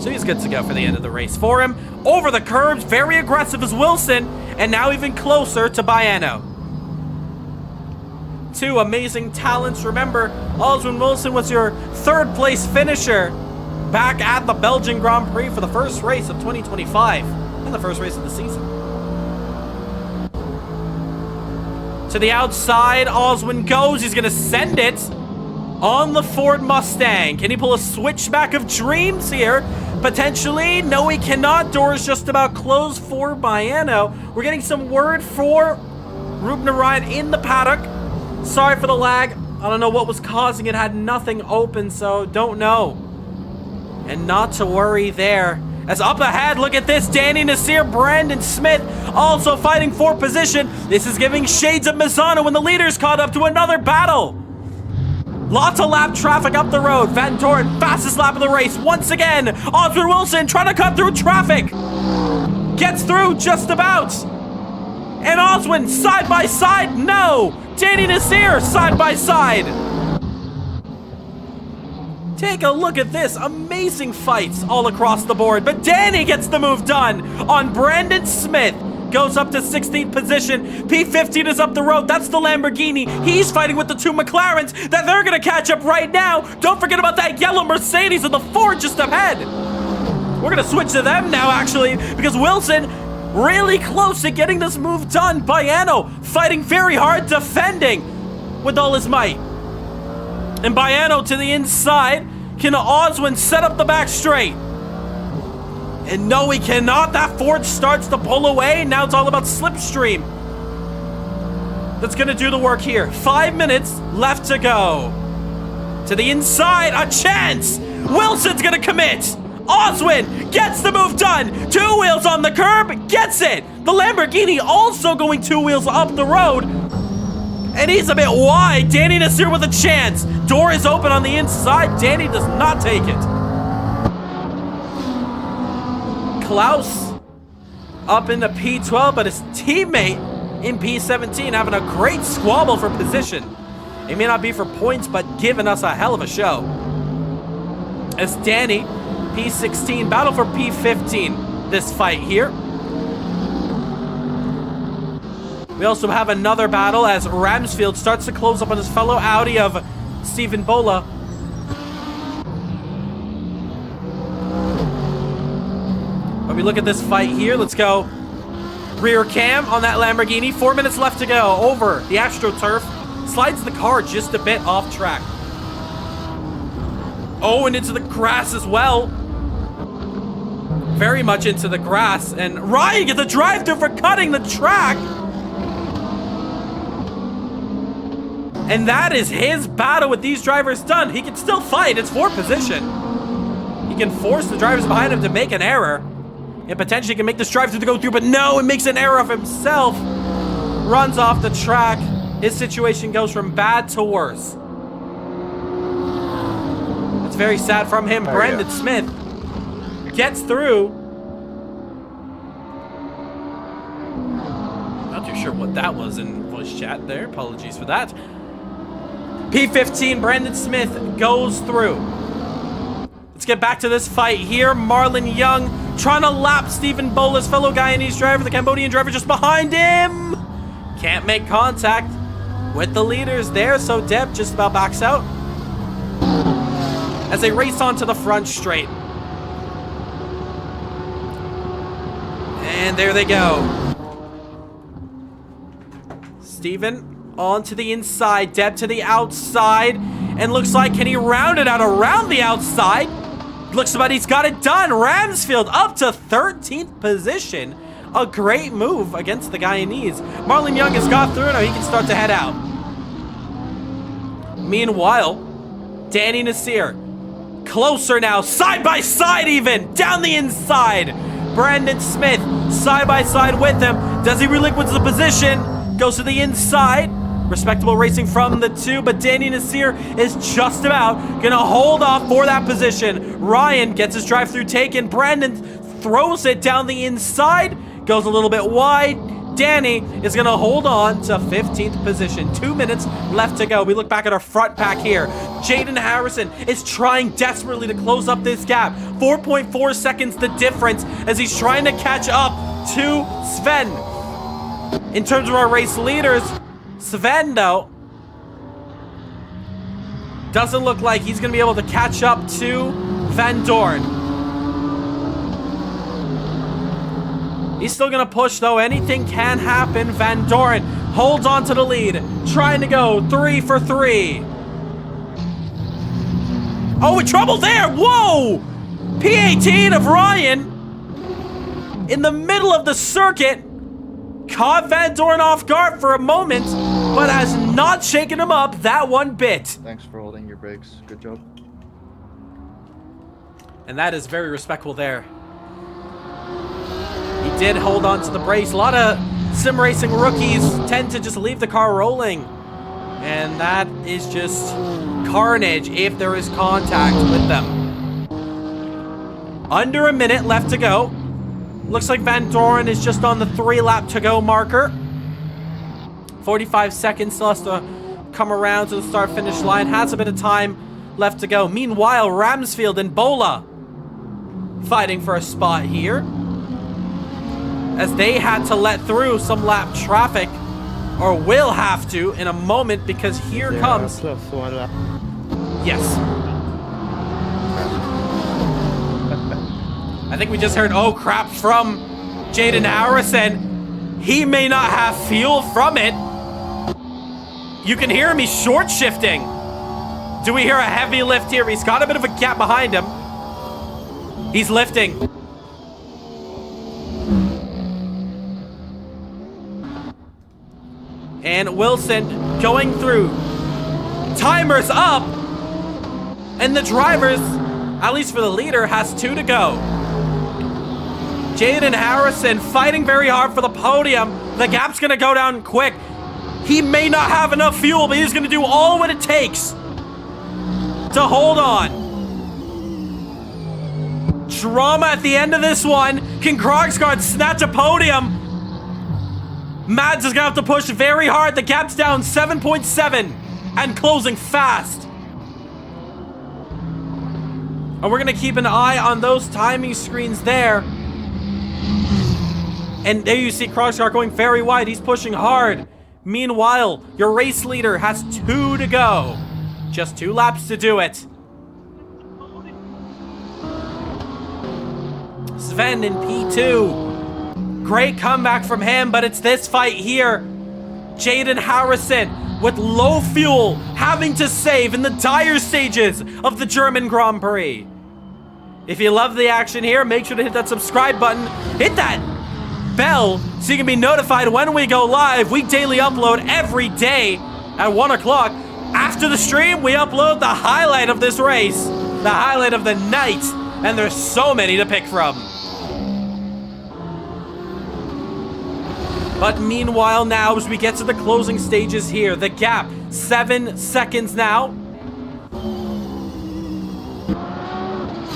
So he's good to go for the end of the race for him. Over the curbs, very aggressive is Wilson. And now even closer to Baiano. Two amazing talents. Remember, Oswin Wilson was your 3rd place finisher back at the Belgian Grand Prix for the first race of 2025 and the first race of the season. To the outside, Oswin goes. He's going to send it on the Ford Mustang. Can he pull a switchback of dreams here? Potentially. No, he cannot. Doors just about closed for Misano. We're getting some word for Ruben Ryan in the paddock. Sorry for the lag. I don't know what was causing it. Had nothing open, so don't know. And not to worry there. As up ahead, look at this. Danny Nasir, Brandon Smith also fighting for position. This is giving shades of Misano when the leaders caught up to another battle. Lots of lap traffic up the road. Van Doren, fastest lap of the race. Once again, Oscar Wilson trying to cut through traffic. Gets through just about. And Oswin, side by side, no. Danny Nasir, side by side. Take a look at this. Amazing fights all across the board. But Danny gets the move done on Brandon Smith. Goes up to 16th position. P15 is up the road. That's the Lamborghini. He's fighting with the two McLarens that they're going to catch up right now. Don't forget about that yellow Mercedes and the Ford just ahead. We're going to switch to them now, actually, because Wilson really close to getting this move done. Baiano fighting very hard, defending with all his might. And Baiano to the inside. Can Oswin set up the back straight? And no, he cannot. That Ford starts to pull away. Now it's all about slipstream. That's going to do the work here. 5 minutes left to go. To the inside, a chance. Wilson's going to commit. Oswin gets the move done. 2 wheels on the curb, gets it. The Lamborghini also going 2 wheels up the road. And he's a bit wide. Danny Nasir with a chance. Door is open on the inside. Danny does not take it. Klaus up in the P12, but his teammate in P17 having a great squabble for position. It may not be for points, but giving us a hell of a show. As Danny, P16, battle for P15 this fight here. We also have another battle as Ramsfield starts to close up on his fellow Audi of Stephen Bola. When we look at this fight here, let's go rear cam on that Lamborghini. 4 minutes left to go over the AstroTurf. Slides the car just a bit off track. Oh, and into the grass as well. Very much into the grass. And Ryan gets the drive-through for cutting the track. And that is his battle with these drivers done. He can still fight. It's for position. He can force the drivers behind him to make an error. And potentially can make this drive-through to go through, but no, it makes an error of himself. Runs off the track. His situation goes from bad to worse. It's very sad from him. Brandon Smith gets through. Not too sure what that was in voice chat there. Apologies for that. P15, Brandon Smith goes through. Let's get back to this fight here. Marlon Young trying to lap Stephen Bola's fellow Guyanese driver, the Cambodian driver just behind him. Can't make contact with the leaders there, so Deb just about backs out as they race onto the front straight. And there they go. Stephen on to the inside, Deb to the outside, and looks like, can he round it out around the outside? Looks like he's got it done. Ramsfield up to 13th position. A great move against the Guyanese. Marlon Young has got through, now he can start to head out. Meanwhile, Danny Nasir, closer now, side by side even, down the inside. Brandon Smith, side by side with him. Does he relinquish the position? Goes to the inside. Respectable racing from the two, but Danny Nasir is just about gonna hold off for that position. Ryan gets his drive-through taken. Brandon throws it down the inside, goes a little bit wide. Danny is gonna hold on to 15th position. 2 minutes left to go. We look back at our front pack here. Jaden Harrison is trying desperately to close up this gap. 4.4 seconds the difference as he's trying to catch up to Sven. In terms of our race leaders, Sven, though, doesn't look like he's going to be able to catch up to Van Dorn. He's still gonna push though. Anything can happen. Van Dorn holds on to the lead. Trying to go 3 for 3. Oh, in trouble there. Whoa! P18 of Ryan in the middle of the circuit. Caught Van Dorn off guard for a moment, but has not shaken him up that one bit. Thanks for holding your brakes. Good job. And that is very respectful there. He did hold on to the brakes. A lot of sim racing rookies tend to just leave the car rolling. And that is just carnage if there is contact with them. Under a minute left to go. Looks like Van Dorn is just on the 3-lap to go marker. 45 seconds still has to come around to the start-finish line. Has a bit of time left to go. Meanwhile, Ramsfield and Bola fighting for a spot here, as they had to let through some lap traffic, or will have to in a moment, because here comes... Yes. I think we just heard, oh crap, from Jaden Harrison. He may not have fuel from it. You can hear him, he's short shifting. Do we hear a heavy lift here? He's got a bit of a gap behind him. He's lifting. And Wilson going through. Timer's up. And the drivers, at least for the leader, has 2 to go. Jaden Harrison fighting very hard for the podium. The gap's gonna go down quick. He may not have enough fuel, but he's gonna do all what it takes to hold on. Drama at the end of this one. Can Krogsgaard snatch a podium? Mads is gonna have to push very hard. The gap's down 7.7 and closing fast. And we're gonna keep an eye on those timing screens there. And there you see Krogsgaard going very wide. He's pushing hard. Meanwhile, your race leader has 2 to go. Just 2 laps to do it. Sven in P2. Great comeback from him, but it's this fight here. Jaden Harrison with low fuel, having to save in the dire stages of the German Grand Prix. If you love the action here, make sure to hit that subscribe button. Hit that bell so you can be notified when we go live. We daily upload every day at 1 o'clock. After the stream, we upload the highlight of this race, the highlight of the night, and there's so many to pick from. But meanwhile now, as we get to the closing stages here, the gap, 7 seconds now.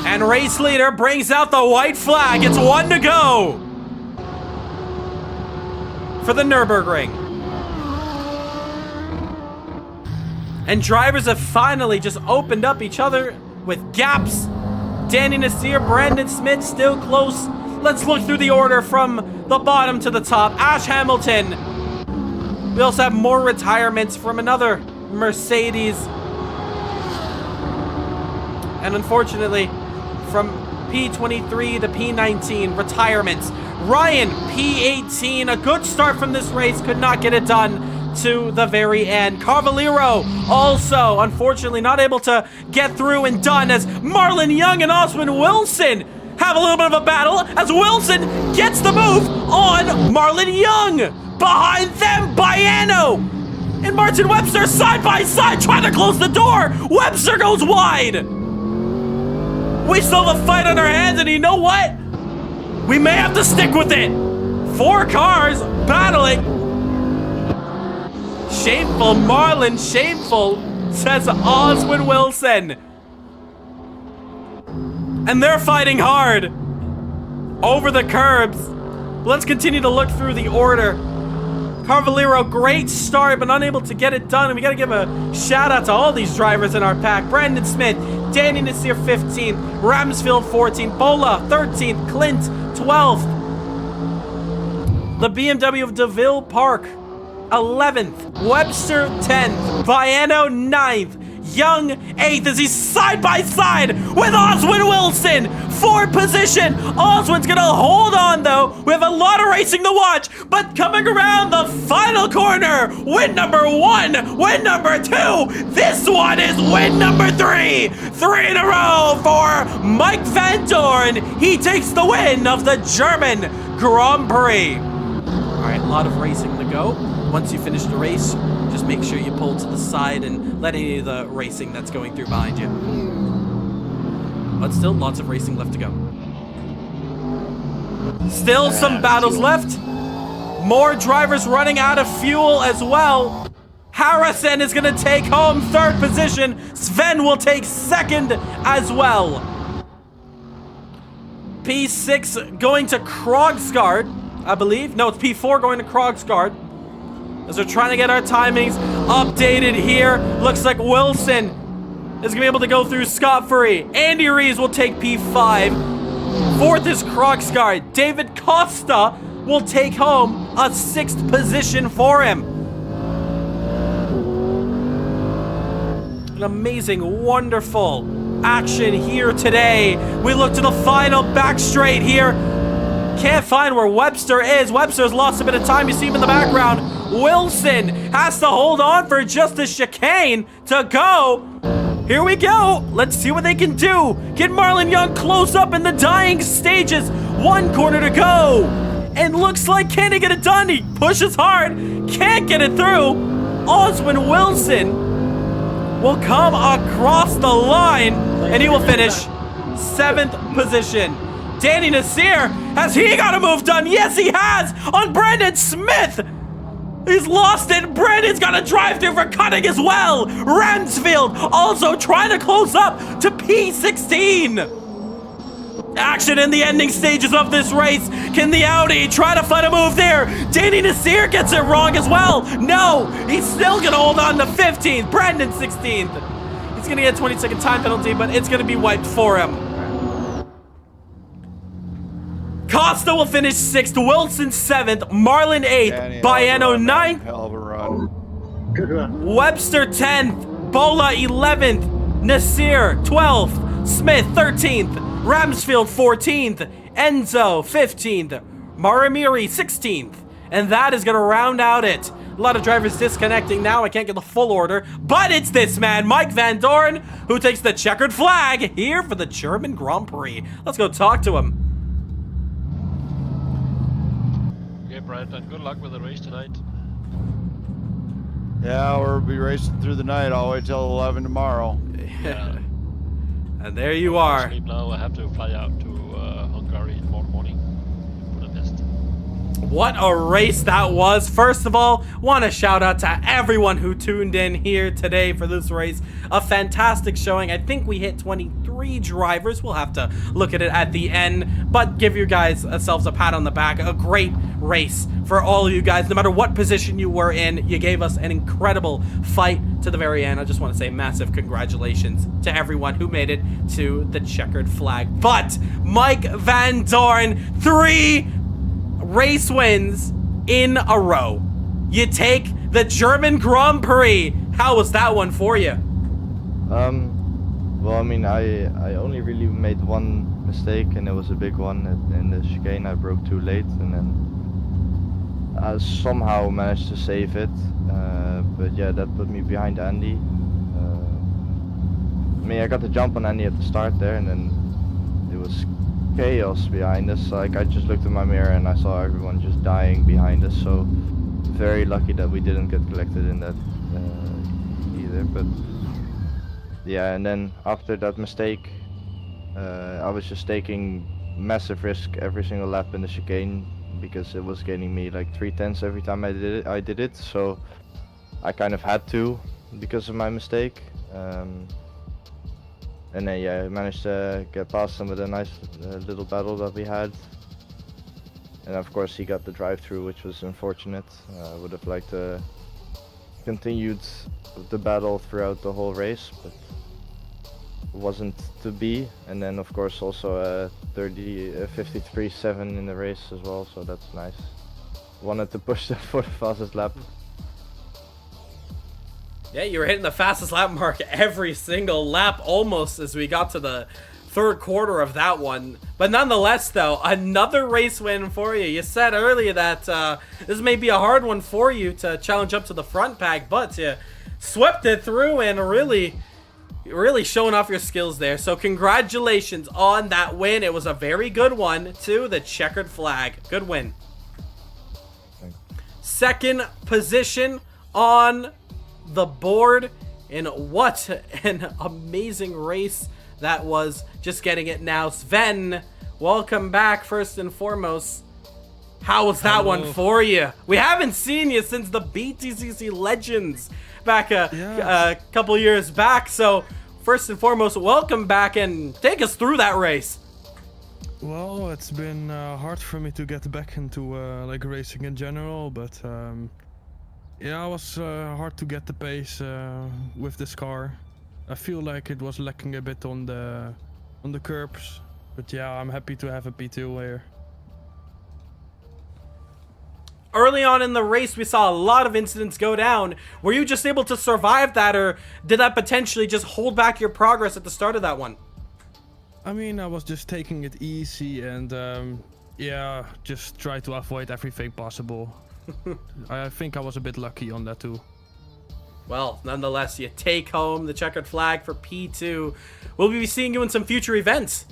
And race leader brings out the white flag. It's 1 to go for the Nürburgring. And drivers have finally just opened up each other with gaps. Danny Nasir, Brandon Smith still close. Let's look through the order from the bottom to the top. Ash Hamilton. We also have more retirements from another Mercedes. And unfortunately, from P23 to P19, retirements. Ryan, P18, a good start from this race, could not get it done to the very end. Carvalero also, unfortunately, not able to get through and done, as Marlon Young and Oswin Wilson have a little bit of a battle, as Wilson gets the move on Marlon Young. Behind them, Baiano and Martin Webster side by side trying to close the door. Webster goes wide. We still have a fight on our hands, and you know what? We may have to stick with it. 4 cars battling. Shameful, Marlon, shameful, says Oswin Wilson. And they're fighting hard over the curbs. Let's continue to look through the order. Carvalero, great start, but unable to get it done. And we got to give a shout out to all these drivers in our pack. Brandon Smith, Danny Nasir, 15th. Ramsfield, 14th. Bola, 13th. Clint, 12th. The BMW of DeVille Park, 11th. Webster, 10th. Baiano, 9th. Young 8th as he's side by side with Oswin Wilson. 4th position. Oswin's gonna hold on though. We have a lot of racing to watch, but coming around the final corner, win number 1, win number 2. This one is win number 3. 3 in a row for Mike Van Dorn. He takes the win of the German Grand Prix. All right, a lot of racing to go. Once you finish the race, just make sure you pull to the side and let any of the racing that's going through behind you. But still, lots of racing left to go. Still some battles left. More drivers running out of fuel as well. Harrison is going to take home 3rd position. Sven will take 2nd as well. P6 going to Krogsgaard, I believe. No, it's P4 going to Krogsgaard. As we're trying to get our timings updated here. Looks like Wilson is going to be able to go through scot-free. Andy Rees will take P5. 4th is Krogsgaard. David Costa will take home a 6th position for him. An amazing, wonderful action here today. We look to the final back straight here. Can't find where Webster is. Webster's lost a bit of time. You see him in the background. Wilson has to hold on for just a chicane to go. Here we go. Let's see what they can do. Get Marlon Young close up in the dying stages. 1 corner to go. And looks like, can he get it done? He pushes hard. Can't get it through. Oswin Wilson will come across the line. And he will finish 7th position. Danny Nasir, has he got a move done? Yes, he has on Brandon Smith. He's lost it. Brandon's got a drive through for cutting as well. Ramsfield also trying to close up to P16. Action in the ending stages of this race. Can the Audi try to find a move there? Danny Nasir gets it wrong as well. No, he's still going to hold on to 15th. Brandon 16th. He's going to get a 20-second time penalty, but it's going to be wiped for him. Costa will finish 6th, Wilson 7th, Marlin 8th, Baiano 9th, Hell of a run. Good run. Webster 10th, Bola 11th, Nasir 12th, Smith 13th, Ramsfield 14th, Enzo 15th, Maramiri 16th, and that is going to round out it. A lot of drivers disconnecting now. I can't get the full order, but it's this man, Mike Van Dorn, who takes the checkered flag here for the German Grand Prix. Let's go talk to him. Okay, Brandon, good luck with the race tonight. Yeah, we'll be racing through the night all the way till 11 tomorrow. Yeah. And there you are. Sleep now. I have to fly out to Hungary tomorrow morning. Budapest. What a race that was. First of all, want to shout out to everyone who tuned in here today for this race. A fantastic showing. I think we hit 23 drivers. We'll have to look at it at the end, but give you guys yourselves a pat on the back. A great race for all of you guys. No matter what position you were in, you gave us an incredible fight to the very end. I just want to say massive congratulations to everyone who made it to the checkered flag. But Mike Van Dorn, 3 race wins in a row. You take the German Grand Prix. How was that one for you? Well, I mean, I only really made one mistake, and it was a big one in the chicane. I broke too late, and then I somehow managed to save it. But yeah, that put me behind Andy. I mean, I got the jump on Andy at the start there, and then it was chaos behind us. Like, I just looked in my mirror and I saw everyone just dying behind us. So very lucky that we didn't get collected in that either. But yeah, and then after that mistake, I was just taking massive risk every single lap in the chicane because it was gaining me like 3/10 every time I did it. So I kind of had to because of my mistake. And then yeah, I managed to get past him with a nice little battle that we had. And of course he got the drive-through, which was unfortunate. I would have liked to continued the battle throughout the whole race, but it wasn't to be. And then of course also a 53.7 in the race as well, so that's nice. Wanted to push them for the fastest lap. Yeah, you were hitting the fastest lap mark every single lap almost as we got to the third quarter of that one. But nonetheless, though, another race win for you. You said earlier that this may be a hard one for you to challenge up to the front pack, but you swept it through and really showing off your skills there. So congratulations on that win. It was a very good one, too. The checkered flag. Good win. Second position on the board, and what an amazing race that was. Just getting it now. Sven, welcome back first and foremost. How was that one for you? We haven't seen you since the BTCC Legends back a couple years back. So first and foremost, welcome back and take us through that race. Well, it's been hard for me to get back into like racing in general, but yeah, it was hard to get the pace with this car. I feel like it was lacking a bit on the curbs, but yeah, I'm happy to have a P2 here. Early on in the race, we saw a lot of incidents go down. Were you just able to survive that, or did that potentially just hold back your progress at the start of that one? I mean, I was just taking it easy and yeah, just try to avoid everything possible. I think I was a bit lucky on that too. Well, nonetheless, you take home the checkered flag for P2. We'll be seeing you in some future events.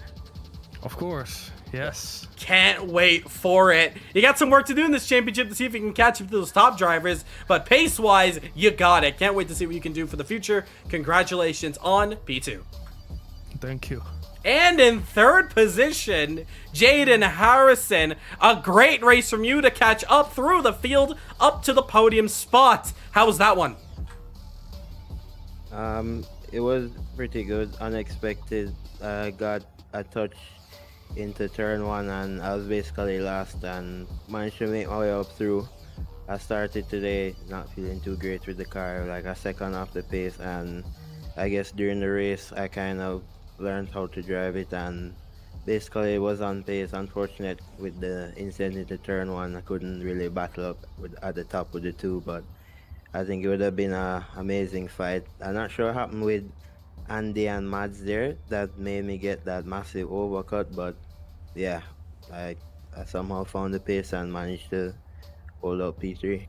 Of course, yes. Can't wait for it. You got some work to do in this championship to see if you can catch up to those top drivers, but pace-wise, you got it. Can't wait to see what you can do for the future. Congratulations on P2. Thank you. And in third position, Jaden Harrison. A great race from you to catch up through the field, up to the podium spot. How was that one? It was pretty good, unexpected. I got a touch into turn 1 and I was basically last and managed to make my way up through. I started today not feeling too great with the car, like a second off the pace, and I guess during the race I kind of learned how to drive it and basically it was on pace. Unfortunate with the incident into turn 1, I couldn't really battle up at the top with the 2, but I think it would have been an amazing fight. I'm not sure what happened with Andy and Mads there that made me get that massive overcut, but yeah, I somehow found the pace and managed to hold up P3.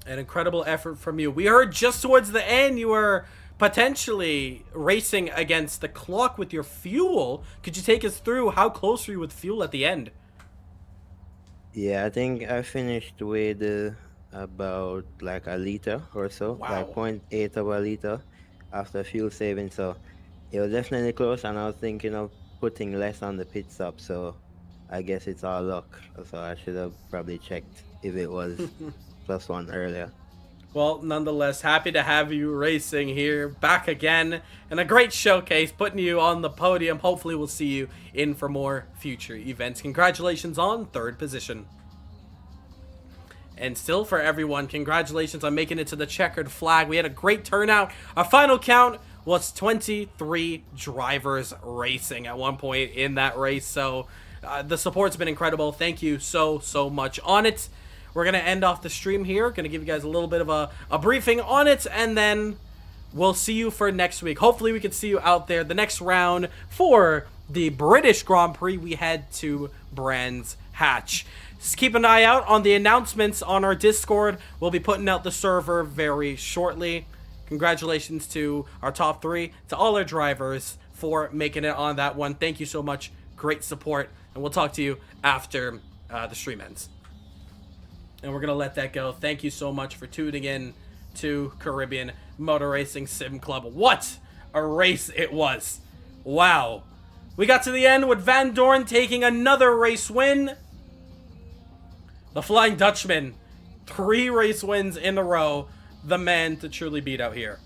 An incredible effort from you. We heard just towards the end you were potentially racing against the clock with your fuel. Could you take us through how close were you with fuel at the end? Yeah, I think I finished with about like a liter or so. Wow. Like 0.8 of a liter after fuel saving, so it was definitely close, and I was thinking of putting less on the pit stop, so I guess it's all luck. So I should have probably checked if it was +1 earlier. Well, nonetheless, happy to have you racing here, back again, and a great showcase, putting you on the podium. Hopefully we'll see you in for more future events. Congratulations on third position. And still for everyone, congratulations on making it to the checkered flag. We had a great turnout. Our final count was 23 drivers racing at one point in that race. So the support's been incredible. Thank you so much on it. We're going to end off the stream here. Going to give you guys a little bit of a briefing on it, and then we'll see you for next week. Hopefully we can see you out there the next round for the British Grand Prix. We head to Brands Hatch. Just keep an eye out on the announcements on our Discord. We'll be putting out the server very shortly. Congratulations to our top 3, to all our drivers for making it on that one. Thank you so much. Great support. And we'll talk to you after the stream ends. And we're going to let that go. Thank you so much for tuning in to Caribbean Motor Racing Sim Club. What a race it was. Wow. We got to the end with Van Dorn taking another race win. The Flying Dutchman, 3 race wins in a row. The man to truly beat out here.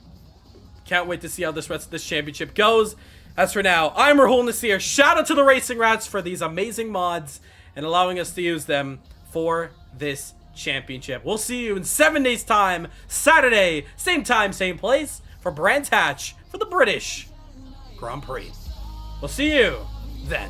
Can't wait to see how this rest of this championship goes. As for now, I'm Rahul Nasir. Shout out to the Racing Rats for these amazing mods and allowing us to use them for this championship. We'll see you in 7 days' time, Saturday, same time, same place, for Brands Hatch for the British Grand Prix. We'll see you then.